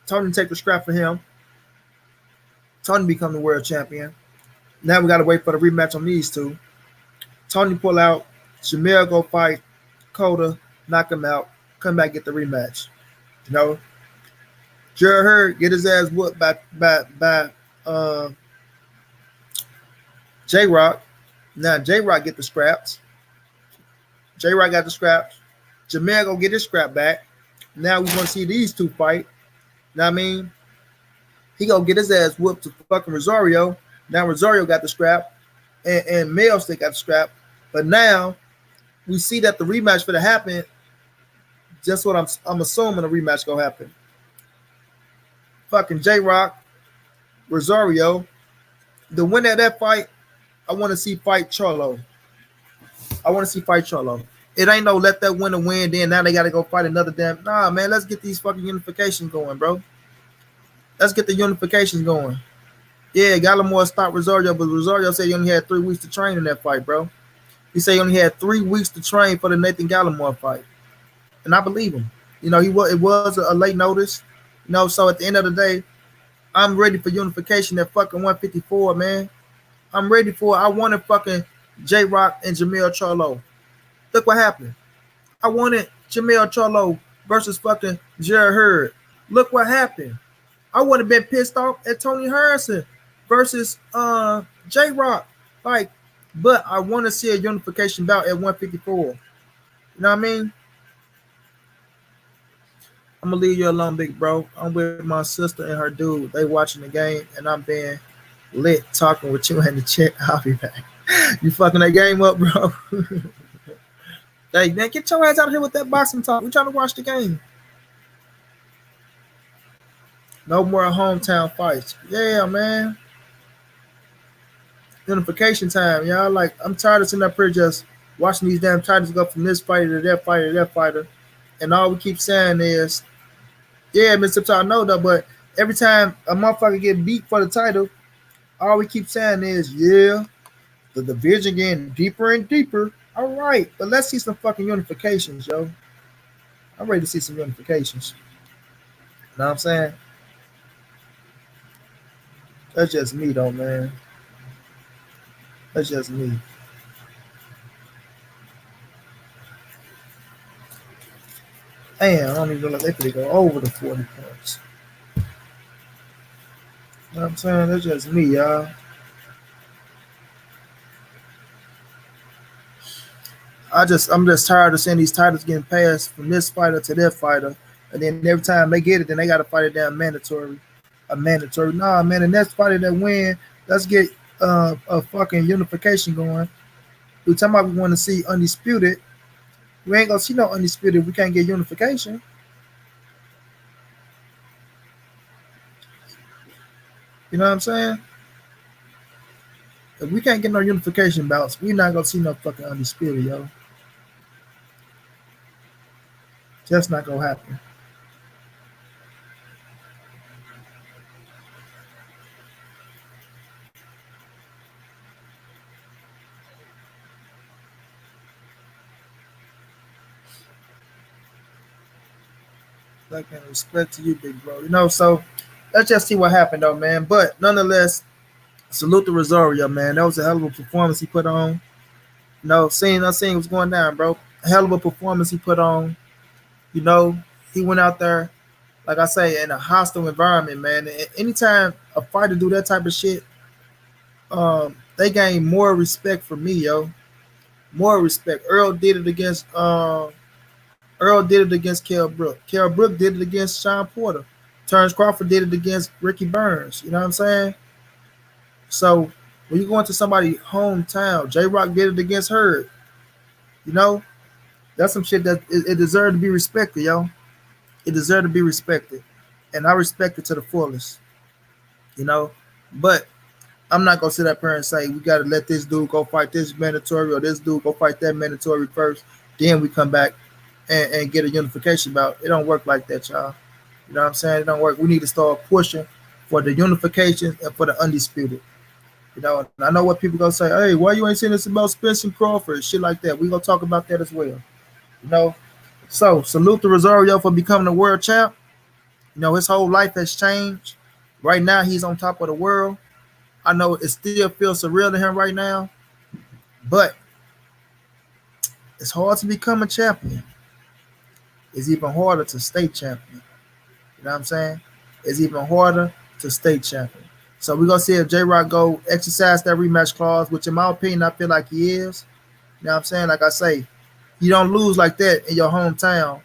Tony take the scrap for him. Tony become the world champion. Now we gotta wait for the rematch on these two. Tony pull out. Jamel go fight Coda, knock him out, come back get the rematch. You know, Jared Hurd get his ass whooped by J.Rock. Now J.Rock get the scraps. J.Rock got the scraps. Jamel go get his scrap back. Now we want to see these two fight. Know what I mean? He gonna get his ass whooped to fucking Rosario. Now Rosario got the scrap, and Mel still got the scrap. But now we see that the rematch for to happen. Just what I'm assuming a rematch gonna happen. Fucking J.Rock, Rosario. The winner of that fight, I want to see fight Cholo. I want to see fight Cholo. It ain't no let that winner win. Then now they got to go fight another damn. Nah, man, let's get these fucking unifications going, bro. Let's get the unifications going. Yeah, Gallimore stopped Rosario, but Rosario said he only had 3 weeks to train in that fight, bro. He said he only had 3 weeks to train for the Nathan Gallimore fight, and I believe him. You know, it was a late notice. You know, so at the end of the day, I'm ready for unification at fucking 154, man. I'm ready for it. I wanted fucking J.Rock and Jamel Cholo. Look what happened. I wanted Jamel Cholo versus fucking Jared Hurd. Look what happened. I would have been pissed off at Tony Harrison versus J.Rock. Like, but I want to see a unification bout at 154. You know what I mean? I'm gonna leave you alone, big bro. I'm with my sister and her dude. They watching the game, and I'm being lit talking with you in the chat. I'll be back. You fucking that game up, bro. Hey, man, get your ass out of here with that boxing talk. We trying to watch the game. No more hometown fights. Yeah, man. Unification time, y'all. Like, I'm tired of sitting up here just watching these damn titles go from this fighter to that fighter to that fighter. And all we keep saying is, yeah, Mr. I know that, but every time a motherfucker get beat for the title, all we keep saying is, yeah, the division getting deeper and deeper. All right, but let's see some fucking unifications, yo. I'm ready to see some unifications. You know what I'm saying? That's just me, though, man. That's just me. Damn, I don't even know if they could go over the 40 points. You know what I'm saying? That's just me, y'all. I'm just tired of seeing these titles getting passed from this fighter to that fighter, and then every time they get it, then they got to fight it down mandatory. A mandatory. Nah, man, the next fighter that win, let's get a fucking unification going. We talking about we want to see undisputed. We ain't gonna see no undisputed. We can't get unification. You know what I'm saying? If we can't get no unification bouts, we not gonna see no fucking undisputed, yo. That's not gonna happen. Like, and respect to you, big bro. You know, so let's just see what happened though, man. But nonetheless, salute to Rosario, man. That was a hell of a performance he put on. Seeing what's going down, bro. Hell of a performance he put on. You know, he went out there, like I say, in a hostile environment, man. Anytime a fighter do that type of shit, they gain more respect from me, yo. More respect. Earl did it against Kell Brook. Kell Brook did it against Sean Porter. Terrence Crawford did it against Ricky Burns. You know what I'm saying? So when you go into somebody's hometown, J.Rock did it against Hurd. You know, that's some shit that it deserved to be respected, yo. It deserved to be respected, and I respect it to the fullest. You know, but I'm not gonna sit up here and say we gotta let this dude go fight this mandatory or this dude go fight that mandatory first. Then we come back and get a unification bout. It don't work like that, y'all. You know what I'm saying? It don't work. We need to start pushing for the unification and for the undisputed. You know, and I know what people gonna say. Hey, why you ain't saying this about Spence and Crawford? Shit like that. We gonna talk about that as well. You know. So salute to Rosario for becoming a world champ. You know, his whole life has changed. Right now, he's on top of the world. I know it still feels surreal to him right now, but it's hard to become a champion. It's even harder to stay champion. You know what I'm saying? It's even harder to stay champion. So we're gonna see if J-Rock go exercise that rematch clause, which in my opinion I feel like he is. You know what I'm saying? Like I say, you don't lose like that in your hometown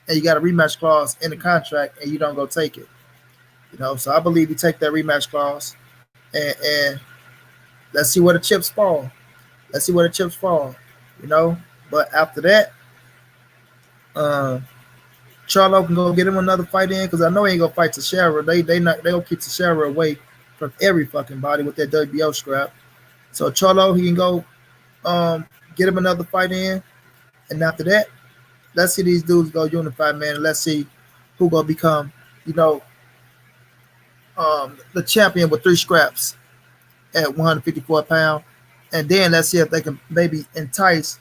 and you got a rematch clause in the contract and you don't go take it. You know, so I believe you take that rematch clause and let's see where the chips fall. Let's see where the chips fall. You know, but after that, uh, Charlo can go get him another fight in because I know he ain't gonna fight Teixeira. They gonna keep Teixeira away from every fucking body with that WBO scrap. So Charlo he can go get him another fight in, and after that, let's see these dudes go unify, man. And let's see who gonna become, you know, the champion with three scraps at 154 pounds, and then let's see if they can maybe entice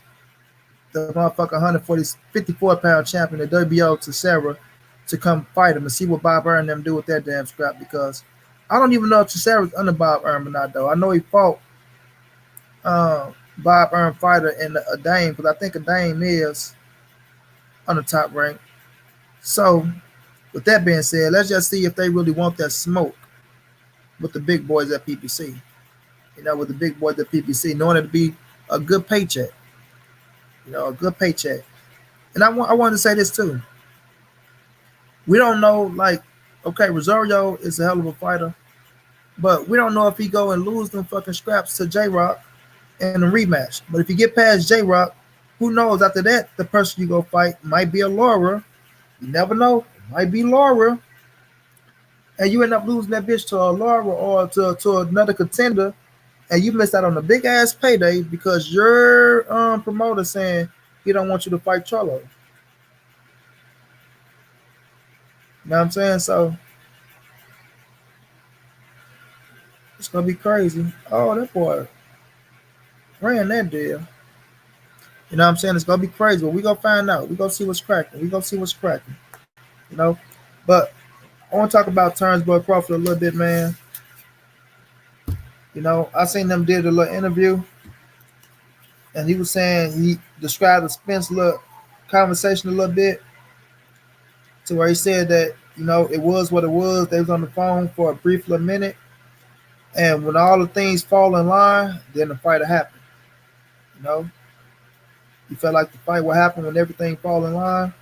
the motherfucker 54 pound champion, the WBO, to Sarah to come fight him and see what Bob Earn them do with that damn scrap because I don't even know if Sarah's under Bob Earn or not though. I know he fought Bob Earn fighter in a Dame because I think a Dame is on the top rank. So with that being said, let's just see if they really want that smoke with the big boys at PPC. You know, with the big boys at PPC, knowing it to be a good paycheck. You know, a good paycheck. And I wanted to say this too. We don't know, like, okay, Rosario is a hell of a fighter, but we don't know if he go and lose them fucking scraps to J-Rock in a rematch. But if you get past J-Rock, who knows? After that, the person you go fight might be a Laura. You never know. It might be Laura. And you end up losing that bitch to a Laura or to another contender, and you missed out on a big ass payday because your promoter saying he don't want you to fight Charlo. You know what I'm saying? So it's gonna be crazy. Oh, that boy ran that deal. You know what I'm saying? It's gonna be crazy, but we gonna find out. We gonna see what's cracking. We gonna see what's cracking. You know, but I want to talk about Turnsburg Crawford a little bit, man. You know, I seen them did a little interview, and he was saying he described the Spence little conversation a little bit, to where he said that it was what it was. They was on the phone for a brief little minute, and when all the things fall in line, then the fight will happen. You know, you felt like the fight will happen when everything fall in line.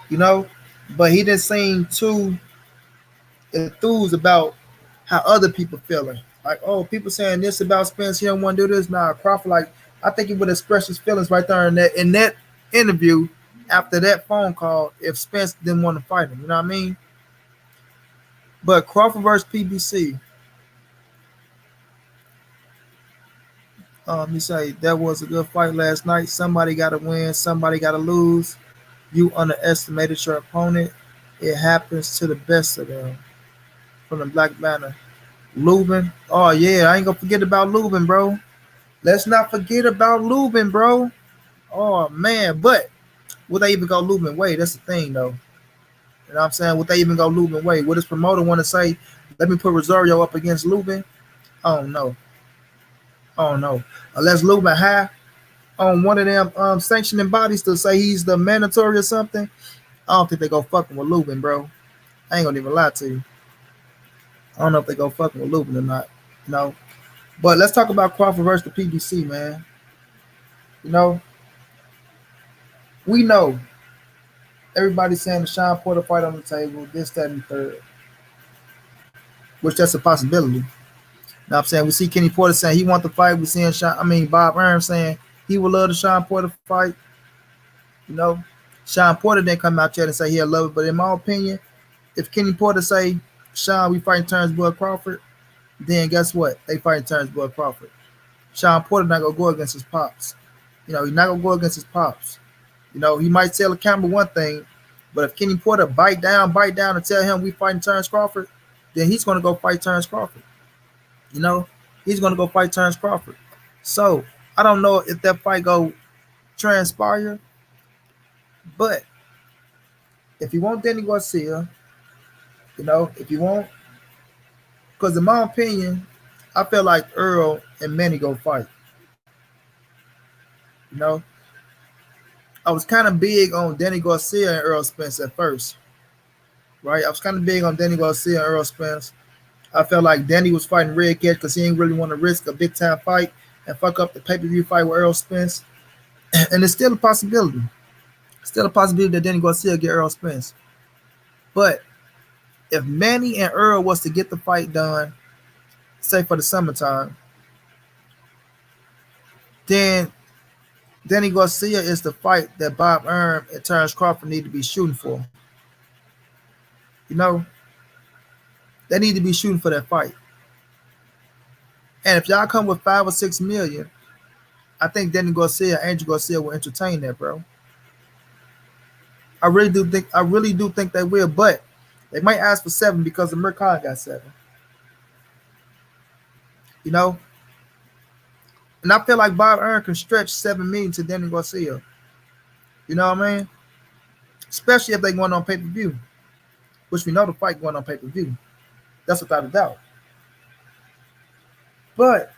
You know, but he didn't seem too enthused about how other people feeling. Like, oh, people saying this about Spence, he don't want to do this. Nah, Crawford, like, I think he would express his feelings right there in that interview after that phone call if Spence didn't want to fight him. You know what I mean? But Crawford versus PBC, you say that was a good fight last night. Somebody got to win, somebody got to lose. You underestimated your opponent. It happens to the best of them. From the Black Banner. Lubin. Oh, yeah, I ain't going to forget about Lubin, bro. Let's not forget about Lubin, bro. Oh, man. But would they even go Lubin way? That's the thing, though. You know what I'm saying? Would they even go Lubin way? Would his promoter want to say, let me put Rosario up against Lubin? Oh no. Oh no. Unless Lubin high on one of them sanctioning bodies to say he's the mandatory or something, I don't think they go fucking with Lubin, bro. I ain't gonna even lie to you. I don't know if they go fucking with Lubin or not. You know. But let's talk about Crawford versus the PBC, man. You know, we know everybody's saying the Sean Porter fight on the table, this, that, and the third, which that's a possibility. You know what I'm saying? We see Kenny Porter saying he want the fight. We seeing Bob Arum saying he would love the Sean Porter fight. You know, Sean Porter didn't come out yet and say he'll love it. But in my opinion, if Kenny Porter say, Sean, we fighting Turnbull Crawford, then guess what? They fighting Turnbull Crawford. Sean Porter not gonna go against his pops. You know, he's not gonna go against his pops. You know, he might tell the camera one thing, but if Kenny Porter bite down, and tell him we fighting Terrence Crawford, then he's gonna go fight Terrence Crawford. You know, he's gonna go fight Terrence Crawford. So I don't know if that fight go transpire, but if you want Danny Garcia, you know, if you want, because in my opinion, I feel like Earl and Manny go fight. You know, I was kind of big on Danny Garcia and Earl Spence at first, right? I was kind of big on Danny Garcia and Earl Spence. I felt like Danny was fighting Red Catch because he didn't really want to risk a big time fight and fuck up the pay-per-view fight with Earl Spence. And it's still a possibility. Still a possibility that Danny Garcia get Earl Spence. But if Manny and Earl was to get the fight done, say for the summertime, then Danny Garcia is the fight that Bob Arum and Terrence Crawford need to be shooting for. You know, they need to be shooting for that fight. And if y'all come with 5 or 6 million, I think Danny Garcia, Angel Garcia will entertain that, bro. I really do think they will, but they might ask for 7 because the Khan got 7. You know? And I feel like Bob Arum can stretch 7 million to Danny Garcia. You know what I mean? Especially if they going on pay-per-view. Which we know the fight going on pay-per-view. That's without a doubt. But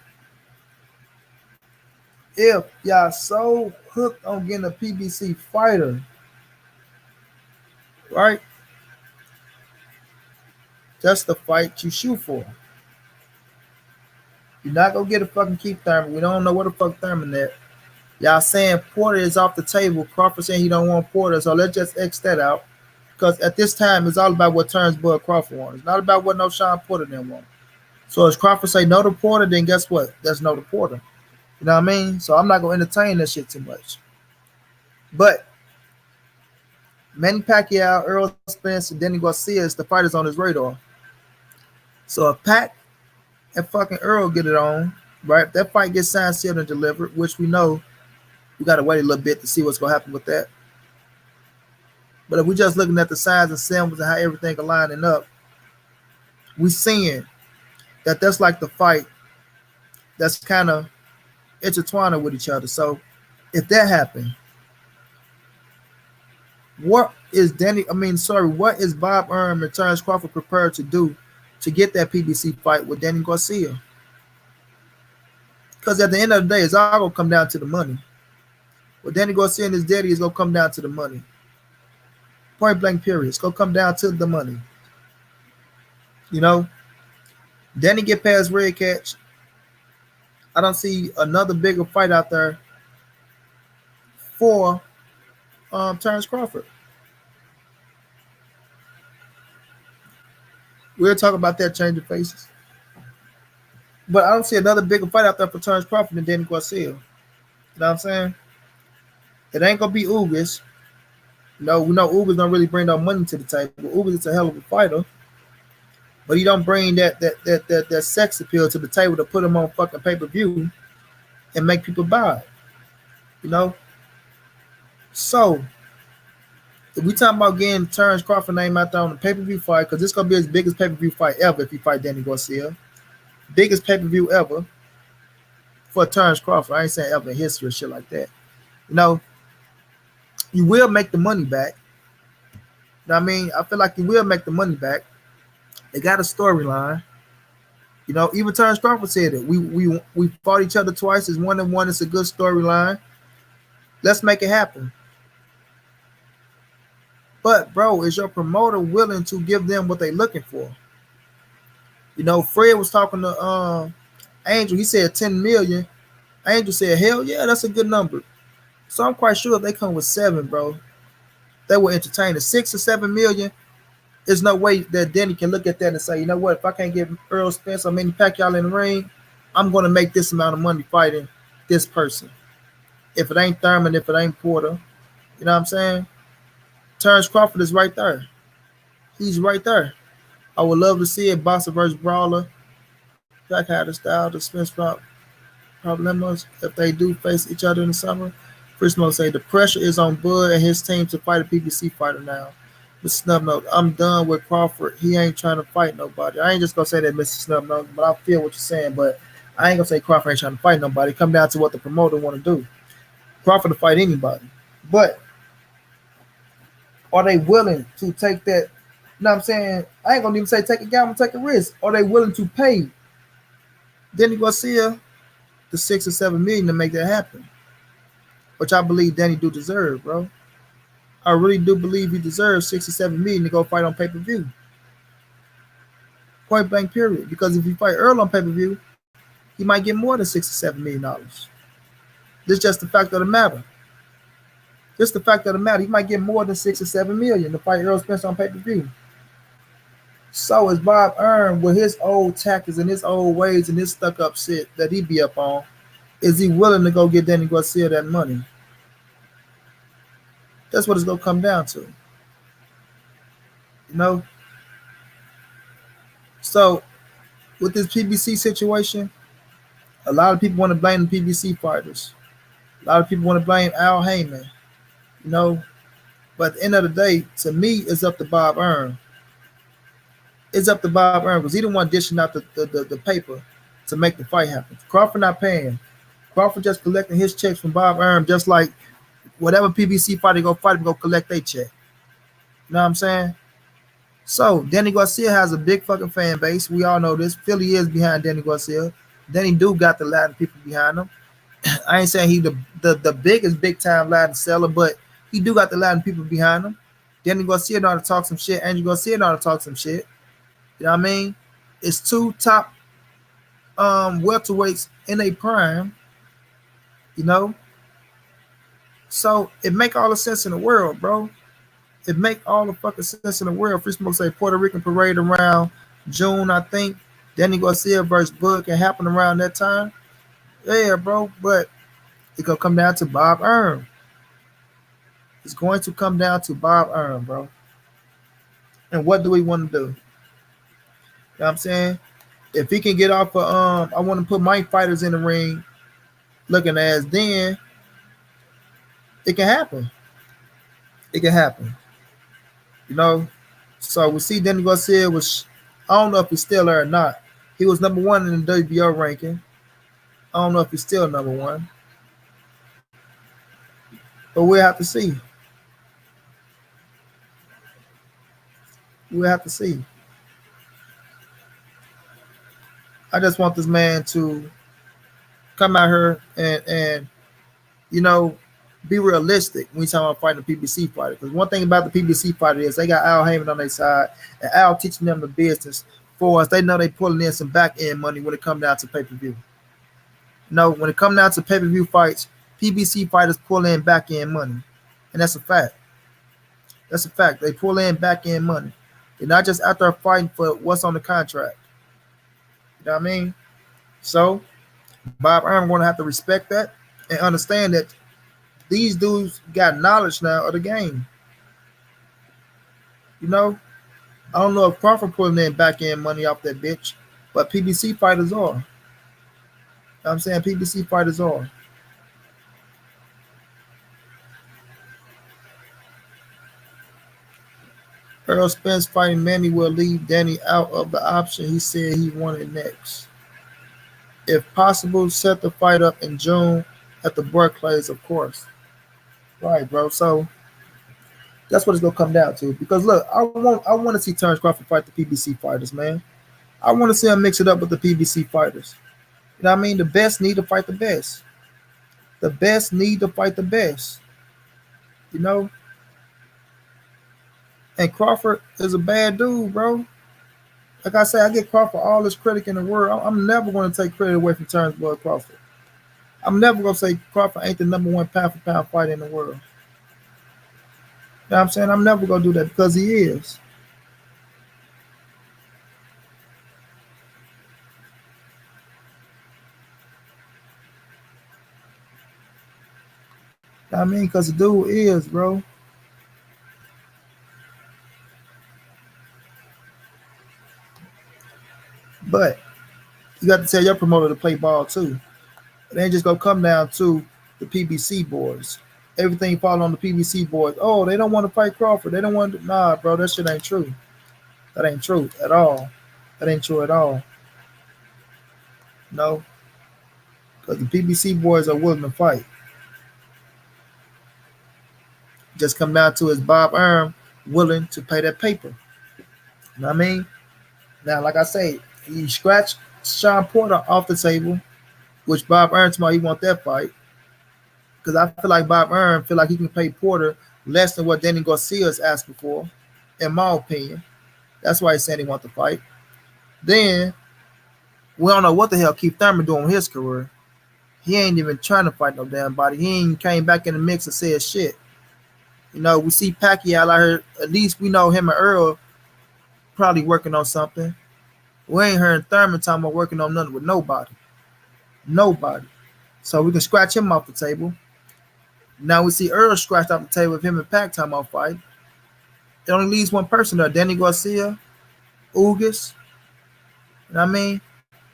if y'all so hooked on getting a PBC fighter, right? That's the fight you shoot for. You're not gonna get a fucking Keith Thurman. We don't know where the fuck Thurman at. Y'all saying Porter is off the table. Crawford saying he don't want Porter, so let's just X that out. Because at this time, it's all about what Turnbull Crawford wants. It's not about what no Sean Porter didn't want. So as Crawford say no to Porter, then guess what? That's no to Porter. You know what I mean? So I'm not gonna entertain that shit too much. But Manny Pacquiao, Earl Spence, and Danny Garcia is the fighters on his radar. So if Pac and fucking Earl get it on, right? If that fight gets signed, sealed, and delivered, which we know we got to wait a little bit to see what's going to happen with that. But if we're just looking at the signs and symbols and how everything are lining up, we seeing that that's like the fight that's kind of intertwined with each other. So if that happened, what is Bob Arum and Terrence Crawford prepared to do to get that PBC fight with Danny Garcia? Because at the end of the day, it's all going to come down to the money. With Danny Garcia and his daddy, it's going to come down to the money. Point blank period. It's going to come down to the money. You know, Danny get past Red Catch. I don't see another bigger fight out there for Terrence Crawford. We'll talk about that change of faces. But I don't see another bigger fight out there for Terrence Crawford than Danny Garcia. You know what I'm saying? It ain't going to be Ugas. No, we know Ugas don't really bring no money to the table. Ugas is a hell of a fighter. But he don't bring that sex appeal to the table to put him on fucking pay-per-view and make people buy it. You know? So, if we talking about getting Terrence Crawford name out there on the pay-per-view fight, because this is going to be his biggest pay-per-view fight ever if he fight Danny Garcia. Biggest pay-per-view ever for Terrence Crawford. I ain't saying ever in history or shit like that. You know, you will make the money back. You know what I mean? I feel like he will make the money back. They got a storyline. You know, even Terrence Crawford said it. We fought each other twice. It's 1-1. It's a good storyline. Let's make it happen. But bro, is your promoter willing to give them what they looking for? You know, Fred was talking to Angel. He said 10 million. Angel said, hell yeah, that's a good number. So I'm quite sure if they come with 7, bro, they will entertain it. 6 or 7 million. There's no way that Denny can look at that and say, you know what, if I can't get Earl Spence or Manny Pacquiao in the ring, I'm going to make this amount of money fighting this person. If it ain't Thurman, if it ain't Porter, you know what I'm saying? Terrence Crawford is right there. He's right there. I would love to see it, Boxer versus Brawler. Jack had the style, the Spence problems if they do face each other in the summer. Frismo say the pressure is on Bud and his team to fight a PBC fighter now. Mr. Snubnote, I'm done with Crawford. He ain't trying to fight nobody. I ain't just gonna say that, Mr. Snubnote, but I feel what you're saying. But I ain't gonna say Crawford ain't trying to fight nobody. It come down to what the promoter want to do. Crawford to fight anybody, but are they willing to take that? You know what I'm saying? I ain't gonna even say take a gamble, take a risk. Are they willing to pay Danny Garcia the 6 or 7 million to make that happen? Which I believe Danny do deserve, bro. I really do believe he deserves 6 or 7 million to go fight on pay-per-view. Point blank period. Because if he fight Earl on pay-per-view, he might get more than $6 or $7 million. This is just the fact of the matter. Just the fact of the matter. He might get more than 6 or 7 million to fight Earl Spence on pay-per-view. So is Bob Earn with his old tactics and his old ways and his stuck-up shit that he be up on. Is he willing to go get Danny Garcia that money? That's what it's gonna come down to. You know? So with this PBC situation, a lot of people want to blame the PBC fighters. A lot of people want to blame Al Heyman. You know, but at the end of the day, to me, it's up to Bob Earn. It's up to Bob Earn because he the one dishing out the paper to make the fight happen. Crawford not paying. Crawford just collecting his checks from Bob Earn, just like whatever PBC fighter go fight, go collect their check. You know what I'm saying? So Danny Garcia has a big fucking fan base. We all know this. Philly is behind Danny Garcia. Danny do got the Latin people behind him. I ain't saying he the biggest big time Latin seller, but he do got the Latin people behind him. Danny Garcia know how to talk some shit. Andrew Garcia know how to talk some shit. You know what I mean? It's 2 top welterweights in a prime. You know, so it make all the sense in the world, bro. It make all the fucking sense in the world. Free Smoke say Puerto Rican parade around June, I think. Danny Garcia versus Bud can happen around that time. Yeah, bro, but it gonna come down to Bob Earn. It's going to come down to Bob Earn, bro. And what do we want to do? You know what I'm saying? If he can get off of I want to put my fighters in the ring looking as, then it can happen. It can happen. You know? So we see Danny Garcia was, I don't know if he's still there or not. He was number 1 in the WBO ranking. I don't know if he's still number 1. But we'll have to see. We'll have to see. I just want this man to come out here and you know, be realistic when you talk about fighting a PBC fighter. Because one thing about the PBC fighter is they got Al Heyman on their side, and Al teaching them the business for us. They know they pulling in some back end money when it comes down to pay-per-view. No, when it comes down to pay-per-view fights, PBC fighters pull in back end money. And that's a fact. That's a fact. They pull in back end money. They're not just out there fighting for what's on the contract. You know what I mean? So Bob Earn going to have to respect that and understand that these dudes got knowledge now of the game. You know, I don't know if Crawford pulling in back end money off that bitch, but PBC fighters are. You know what I'm saying? PBC fighters are. Earl Spence fighting Manny will leave Danny out of the option. He said he wanted next. If possible, set the fight up in June at the Barclays, of course. Right, bro. So That's what it's gonna come down to. Because look, I want to see Terrence Crawford fight the PBC fighters, man. I want to see him mix it up with the PBC fighters. You know what I mean? The best need to fight the best. The best need to fight the best. You know? And Crawford is a bad dude, bro. Like I say, I get Crawford all this credit in the world. I'm never going to take credit away from Terrence Bud Crawford. I'm never going to say Crawford ain't the number one pound for pound fighter in the world. You know what I'm saying? I'm never going to do that because he is. You know what I mean? Because the dude is, bro. But you got to tell your promoter to play ball too. It ain't just gonna come down to the PBC boys. Everything fall on the PBC boys. Oh, they don't want to fight Crawford. They don't want to. Nah, bro, that shit ain't true. That ain't true at all. That ain't true at all. No, because the PBC boys are willing to fight. Just come down to is Bob Arum willing to pay that paper. You know what I mean? Now, like I say, he scratched Sean Porter off the table, which Bob Arum told me he want that fight. Because I feel like Bob Arum feel like he can pay Porter less than what Danny Garcia is asking for, in my opinion. That's why he's saying he want to fight. Then we don't know what the hell Keith Thurman doing with his career. He ain't even trying to fight no damn body. He ain't came back in the mix and said shit. You know, we see Pacquiao out here. At least we know him and Earl probably working on something. We ain't heard Thurman talking about working on nothing with nobody. Nobody. So we can scratch him off the table. Now we see Earl scratched off the table with him and Pac talking about fight. It only leaves one person there, Danny Garcia, Ugas. You know what I mean?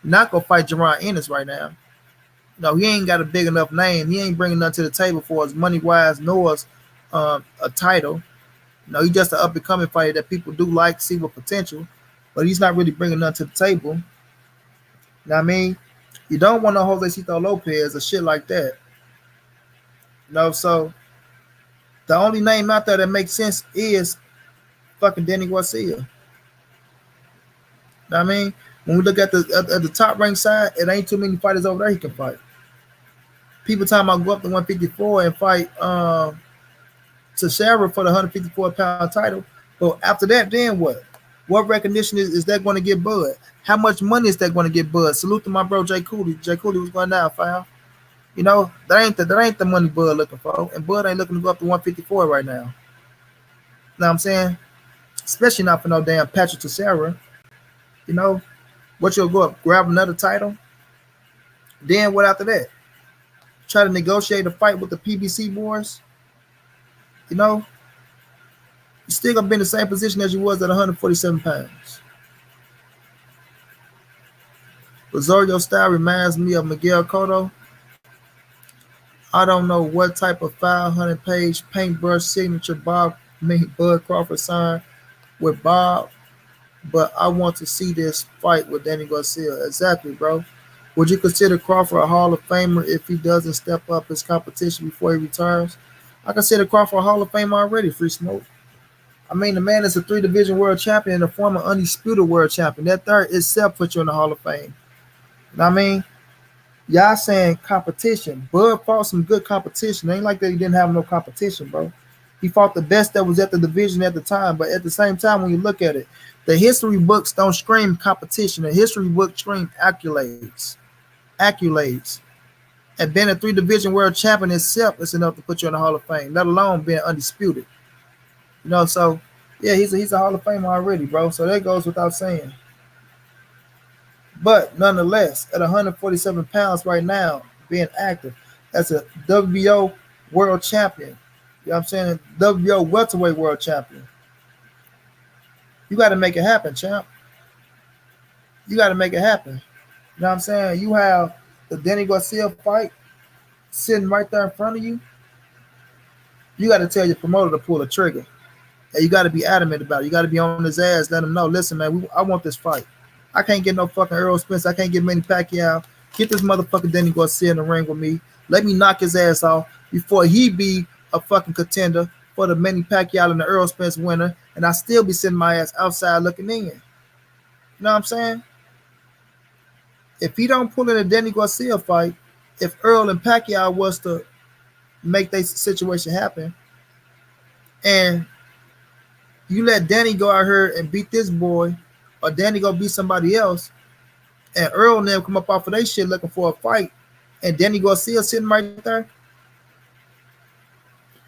Not gonna fight Jerron Ennis right now. No, he ain't got a big enough name. He ain't bringing nothing to the table for us money wise, nor as a title. No, he's just an up and coming fighter that people do like, see with potential, but he's not really bringing nothing to the table. You know what I mean? You don't want no Josecito Lopez or shit like that. No, so the only name out there that makes sense is fucking Danny Garcia. You know what I mean? When we look at the top rank side, it ain't too many fighters over there he can fight. People talking about go up to 154 and fight Teixeira for the 154-pound title. But after that, then what? What recognition is that going to get Bud? How much money is that going to get Bud? Salute to my bro Jay Cooley. Jay Cooley was going down, file. You know, that ain't the money Bud looking for. And Bud ain't looking to go up to 154 right now. You know what I'm saying? Especially not for no damn Patrick Teixeira. You know, what you'll go up, grab another title. Then what after that? Try to negotiate a fight with the PBC boys. You know, you still gonna be in the same position as you was at 147 pounds. Rosario style reminds me of Miguel Cotto. I don't know what type of 500-page paintbrush signature Bud Crawford signed with Bob, but I want to see this fight with Danny Garcia. Exactly, bro. Would you consider Crawford a Hall of Famer if he doesn't step up his competition before he retires? I consider Crawford a Hall of Famer already, Free Smoke. I mean, the man is a 3-division world champion and a former undisputed world champion. That third itself puts you in the Hall of Fame. You know what I mean? Y'all saying competition. Bud fought some good competition. It ain't like that he didn't have no competition, bro. He fought the best that was at the division at the time. But at the same time, when you look at it, the history books don't scream competition. The history books scream accolades. Accolades. And being a 3-division world champion itself is enough to put you in the Hall of Fame, let alone being undisputed. You know, so yeah, he's a Hall of Famer already, bro. So that goes without saying. But nonetheless, at 147 pounds right now, being active as a WBO world champion, you know what I'm saying? WBO welterweight world champion. You got to make it happen, champ. You got to make it happen. You know what I'm saying? You have the Danny Garcia fight sitting right there in front of you. You got to tell your promoter to pull the trigger. And you got to be adamant about it. You got to be on his ass, let him know, listen, man, I want this fight. I can't get no fucking Earl Spence. I can't get Manny Pacquiao. Get this motherfucking Danny Garcia in the ring with me. Let me knock his ass off before he be a fucking contender for the Manny Pacquiao and the Earl Spence winner, and I still be sitting my ass outside looking in. You know what I'm saying? If he don't pull in a Danny Garcia fight, if Earl and Pacquiao was to make their situation happen, and you let Danny go out here and beat this boy, or Danny go beat somebody else, and Earl and them come up off of their shit looking for a fight, and Danny Garcia sitting right there,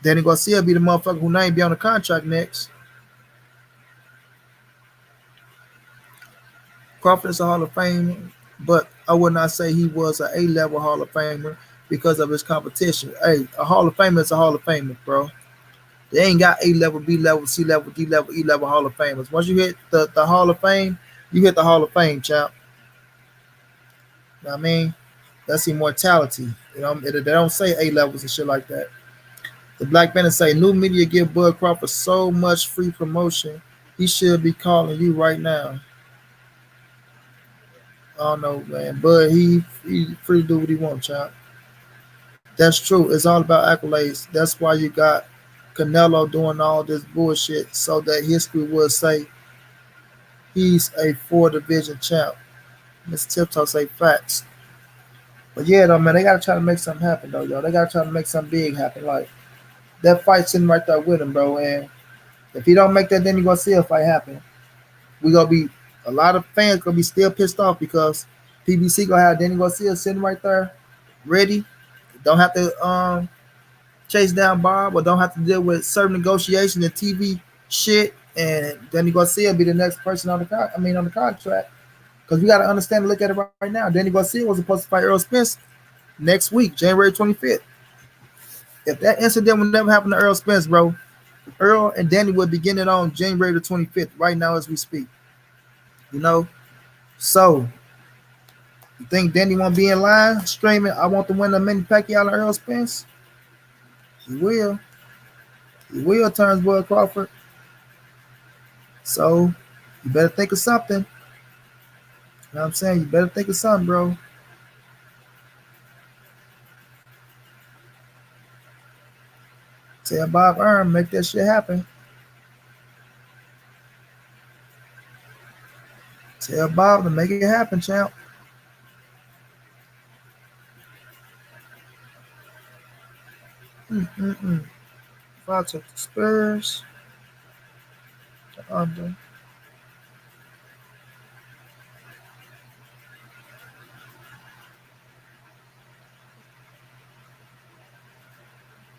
Danny Garcia be the motherfucker who name be on the contract next. Crawford is a Hall of Famer, but I would not say he was an A-level Hall of Famer because of his competition. Hey, a Hall of Famer is a Hall of Famer, bro. They ain't got A-level, B-level, C-level, D-level, E-level Hall of Famers. Once you hit the Hall of Fame, you hit the Hall of Fame, champ. You know what I mean? That's immortality. You know, they don't say A-levels and shit like that. The Black Panther say, new media give Bud Crawford so much free promotion, he should be calling you right now. I don't know, man. Bud, he free to do what he wants, champ. That's true. It's all about accolades. That's why you got Canelo doing all this bullshit so that history will say he's a 4 division champ. Miss Tiptoe say facts. But yeah, though, man, they gotta try to make something happen, though, yo. They gotta try to make something big happen. Like that fight sitting right there with him, bro. And if he don't make that, then you gonna see a fight happen. We gonna be a lot of fans gonna be still pissed off because PBC gonna have Danny Garcia sitting right there, ready. Don't have to chase down Bob or don't have to deal with certain negotiations and TV shit. And Danny Garcia be the next person on the contract. Because we got to understand and look at it right now. Danny Garcia was supposed to fight Earl Spence next week, January 25th. If that incident would never happen to Earl Spence, bro, Earl and Danny would be getting it on January the 25th, right now as we speak. You know? So, you think Danny won't be in line streaming, I want to win the Manny Pacquiao and Earl Spence? He will. He will, turns Bud Crawford. So, you better think of something. You know what I'm saying? You better think of something, bro. Tell Bob Earn, make that shit happen. Tell Bob to make it happen, champ. If I took the Spurs, the under.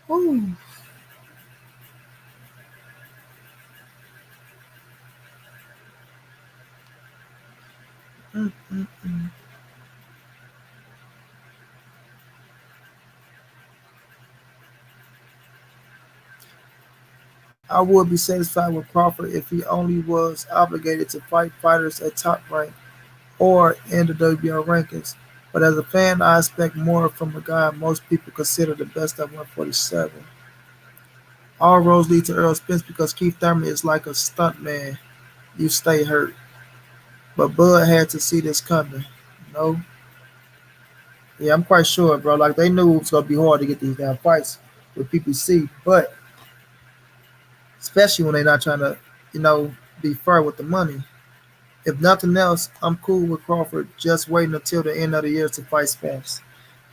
Ooh. I would be satisfied with Crawford if he only was obligated to fight fighters at top rank or in the WBO rankings. But as a fan, I expect more from a guy most people consider the best at 147. All roads lead to Earl Spence because Keith Thurman is like a stunt man. You stay hurt. But Bud had to see this coming. You know? Yeah, I'm quite sure, bro. Like they knew it was gonna be hard to get these damn fights with PPC, but especially when they're not trying to, be fair with the money. If nothing else, I'm cool with Crawford just waiting until the end of the year to fight Spence.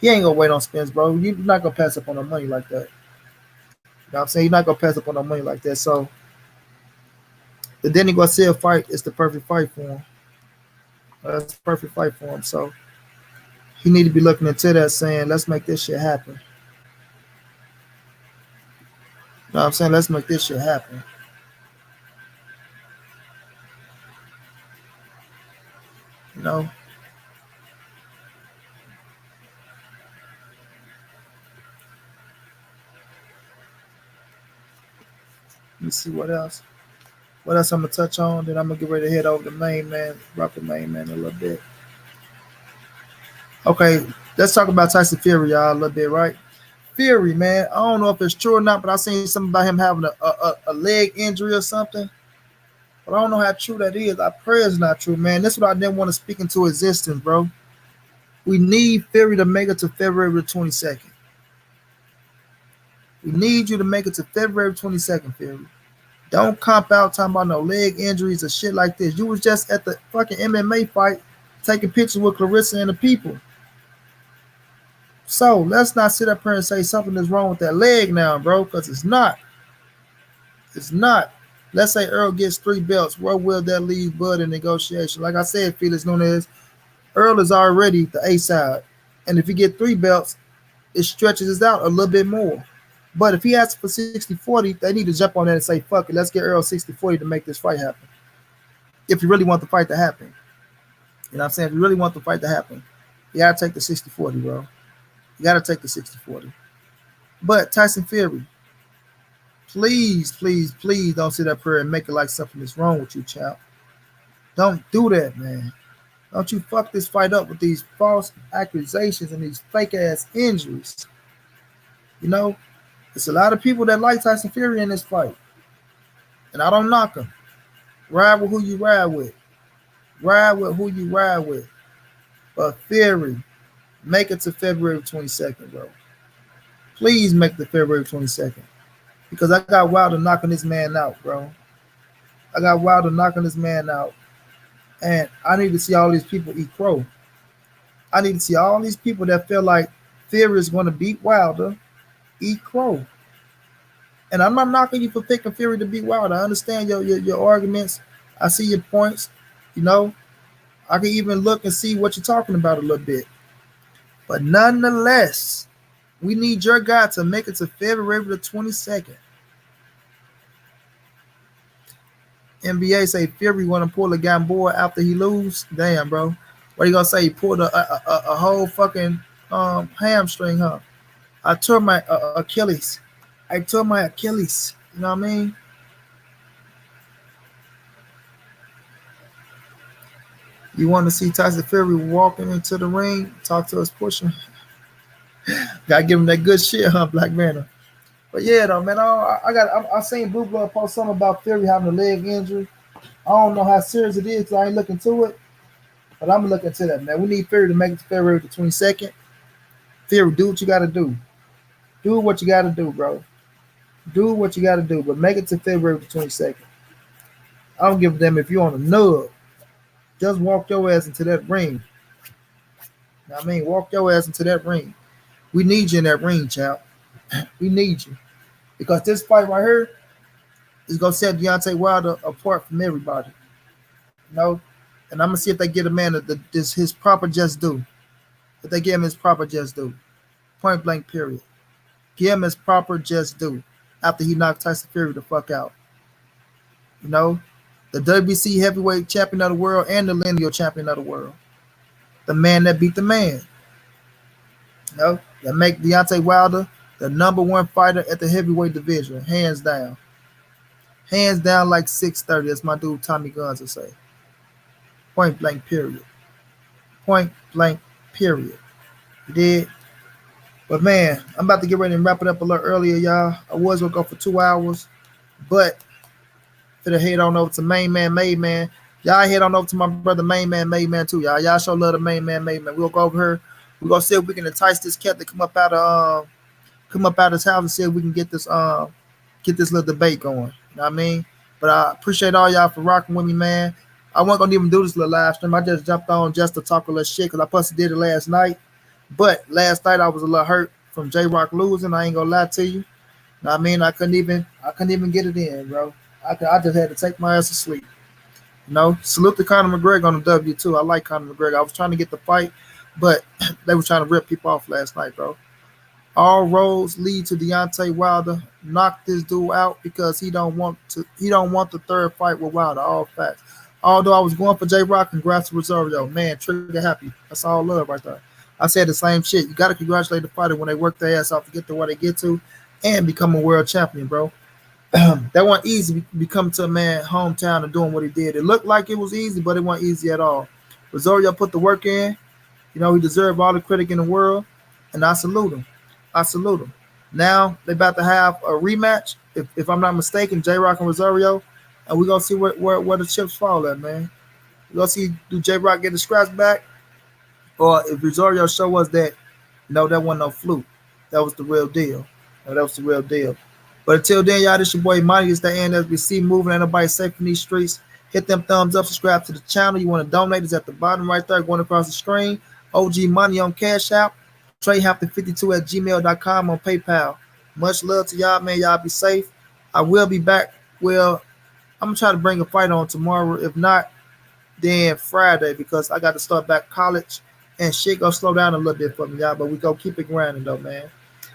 He ain't gonna wait on Spence, bro. You're not gonna pass up on no money like that. You know what I'm saying? You're not gonna pass up on no money like that. So the Danny Garcia fight is the perfect fight for him. That's the perfect fight for him. So he need to be looking into that, saying, "Let's make this shit happen." You know what I'm saying? Let's make this shit happen. You know. Let me see what else. What else I'm gonna touch on? Then I'm gonna get ready to head over to main man, rock the main man a little bit. Okay, let's talk about Tyson Fury, y'all, a little bit, right? Fury, man, I don't know if it's true or not, but I seen something about him having a leg injury or something. But I don't know how true that is. I pray it's not true, man. This is what I didn't want to speak into existence, bro. We need Fury to make it to February 22nd. We need you to make it to February 22nd, Fury. Don't comp out talking about no leg injuries or shit like this. You was just at the fucking MMA fight taking pictures with Clarissa and the people. So let's not sit up here and say something is wrong with that leg now, bro, because it's not. It's not. Let's say Earl gets 3 belts. Where will that leave Bud in negotiation? Like I said, Felix Nunes, Earl is already the A side. And if he get 3 belts, it stretches it out a little bit more. But if he asks for 60-40, they need to jump on that and say, fuck it, let's get Earl 60-40 to make this fight happen. If you really want the fight to happen. You know what I'm saying? If you really want the fight to happen, you gotta take the 60-40, bro. You gotta take the 60-40. But Tyson Fury, please, please, please don't sit up here and make it like something is wrong with you, child. Don't do that, man. Don't you fuck this fight up with these false accusations and these fake ass injuries. You know, it's a lot of people that like Tyson Fury in this fight. And I don't knock them. Ride with who you ride with. Ride with who you ride with. But Fury, make it to February 22nd, bro. Please make the February 22nd. Because I got Wilder knocking this man out, bro. I got Wilder knocking this man out. And I need to see all these people eat crow. I need to see all these people that feel like Fury is going to beat Wilder eat crow. And I'm not knocking you for picking Fury to beat Wilder. I understand your arguments. I see your points. You know, I can even look and see what you're talking about a little bit. But nonetheless, we need your guy to make it to February the 22nd. NBA say Fury want to pull a Gamboa after he lose. Damn, bro. What are you gonna say? He pulled a whole fucking hamstring, huh? I tore my Achilles. I tore my Achilles. You know what I mean? You want to see Tyson Fury walking into the ring, talk to us pushing. Gotta give him that good shit, huh, Black Banner? But yeah, though, man, I seen Blue Blood post something about Fury having a leg injury. I don't know how serious it is because I ain't looking into it, but I'm gonna look into that, man. We need Fury to make it to February the 22nd. Fury, do what you gotta do. Do what you gotta do, bro. Do what you gotta do, but make it to February the 22nd. I don't give a damn if you're on a nub. Just walk your ass into that ring. You know what I mean? Walk your ass into that ring. We need you in that ring, child. We need you. Because this fight right here is going to set Deontay Wilder apart from everybody. You know? And I'm going to see if they get a man his proper just due. If they give him his proper just due. Point blank, period. Give him his proper just due. After he knocked Tyson Fury the fuck out. You know? The WBC heavyweight champion of the world and the lineal champion of the world. The man that beat the man. You know? That make Deontay Wilder the number one fighter at the heavyweight division. Hands down. Hands down like 630, as my dude Tommy Guns will say. Point blank, period. Point blank, period. You did? But man, I'm about to get ready and wrap it up a little earlier, y'all. I was going to go for 2 hours, but for the head on over to Main Man, Made Man. Y'all head on over to my brother Main Man, Made Man too, y'all. Y'all show love to Main Man, Made Man. We'll go over here. We're going to see if we can entice this cat to come up out of his house and see if we can get this little debate going. You know what I mean? But I appreciate all y'all for rocking with me, man. I wasn't gonna even do this little live stream. I just jumped on just to talk a little shit because I plus did it last night. But last night I was a little hurt from J.Rock losing. I ain't gonna lie to you. You know what I mean? I couldn't even get it in, bro. I just had to take my ass to sleep. You know, salute to Conor McGregor on the W too. I like Conor McGregor. I was trying to get the fight, but they were trying to rip people off last night, bro. All roads lead to Deontay Wilder. Knock this dude out because he don't want the third fight with Wilder. All facts. Although I was going for J.Rock, congrats to Rosario. Man, trigger happy. That's all love right there. I said the same shit. You got to congratulate the fighter when they work their ass off to get to where they get to and become a world champion, bro. That wasn't easy becoming to a man hometown and doing what he did. It looked like it was easy, but it wasn't easy at all. Rosario put the work in. You know, he deserved all the credit in the world, and I salute him. I salute him. Now they're about to have a rematch, if I'm not mistaken, J.Rock and Rosario, and we're gonna see where the chips fall at, man. We're gonna see, do J.Rock get the scratch back, or if Rosario show us that no, that wasn't no fluke, that was the real deal. That was the real deal. But until then, y'all, this your boy Money. It's the end as we see moving. Ain't nobody safe in these streets. Hit them thumbs up, subscribe to the channel. You want to donate? It's at the bottom right there, going across the screen. OG Money on Cash App. TreyHampton52 at gmail.com on PayPal. Much love to y'all, man. Y'all be safe. I will be back. Well, I'm gonna try to bring a fight on tomorrow. If not, then Friday, because I got to start back college and shit gonna slow down a little bit for me, y'all. But we gonna keep it grinding though, man.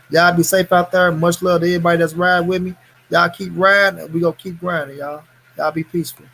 Y'all be safe out there. Much love to everybody that's riding with me. Y'all keep riding and we gonna keep grinding, y'all. Y'all be peaceful.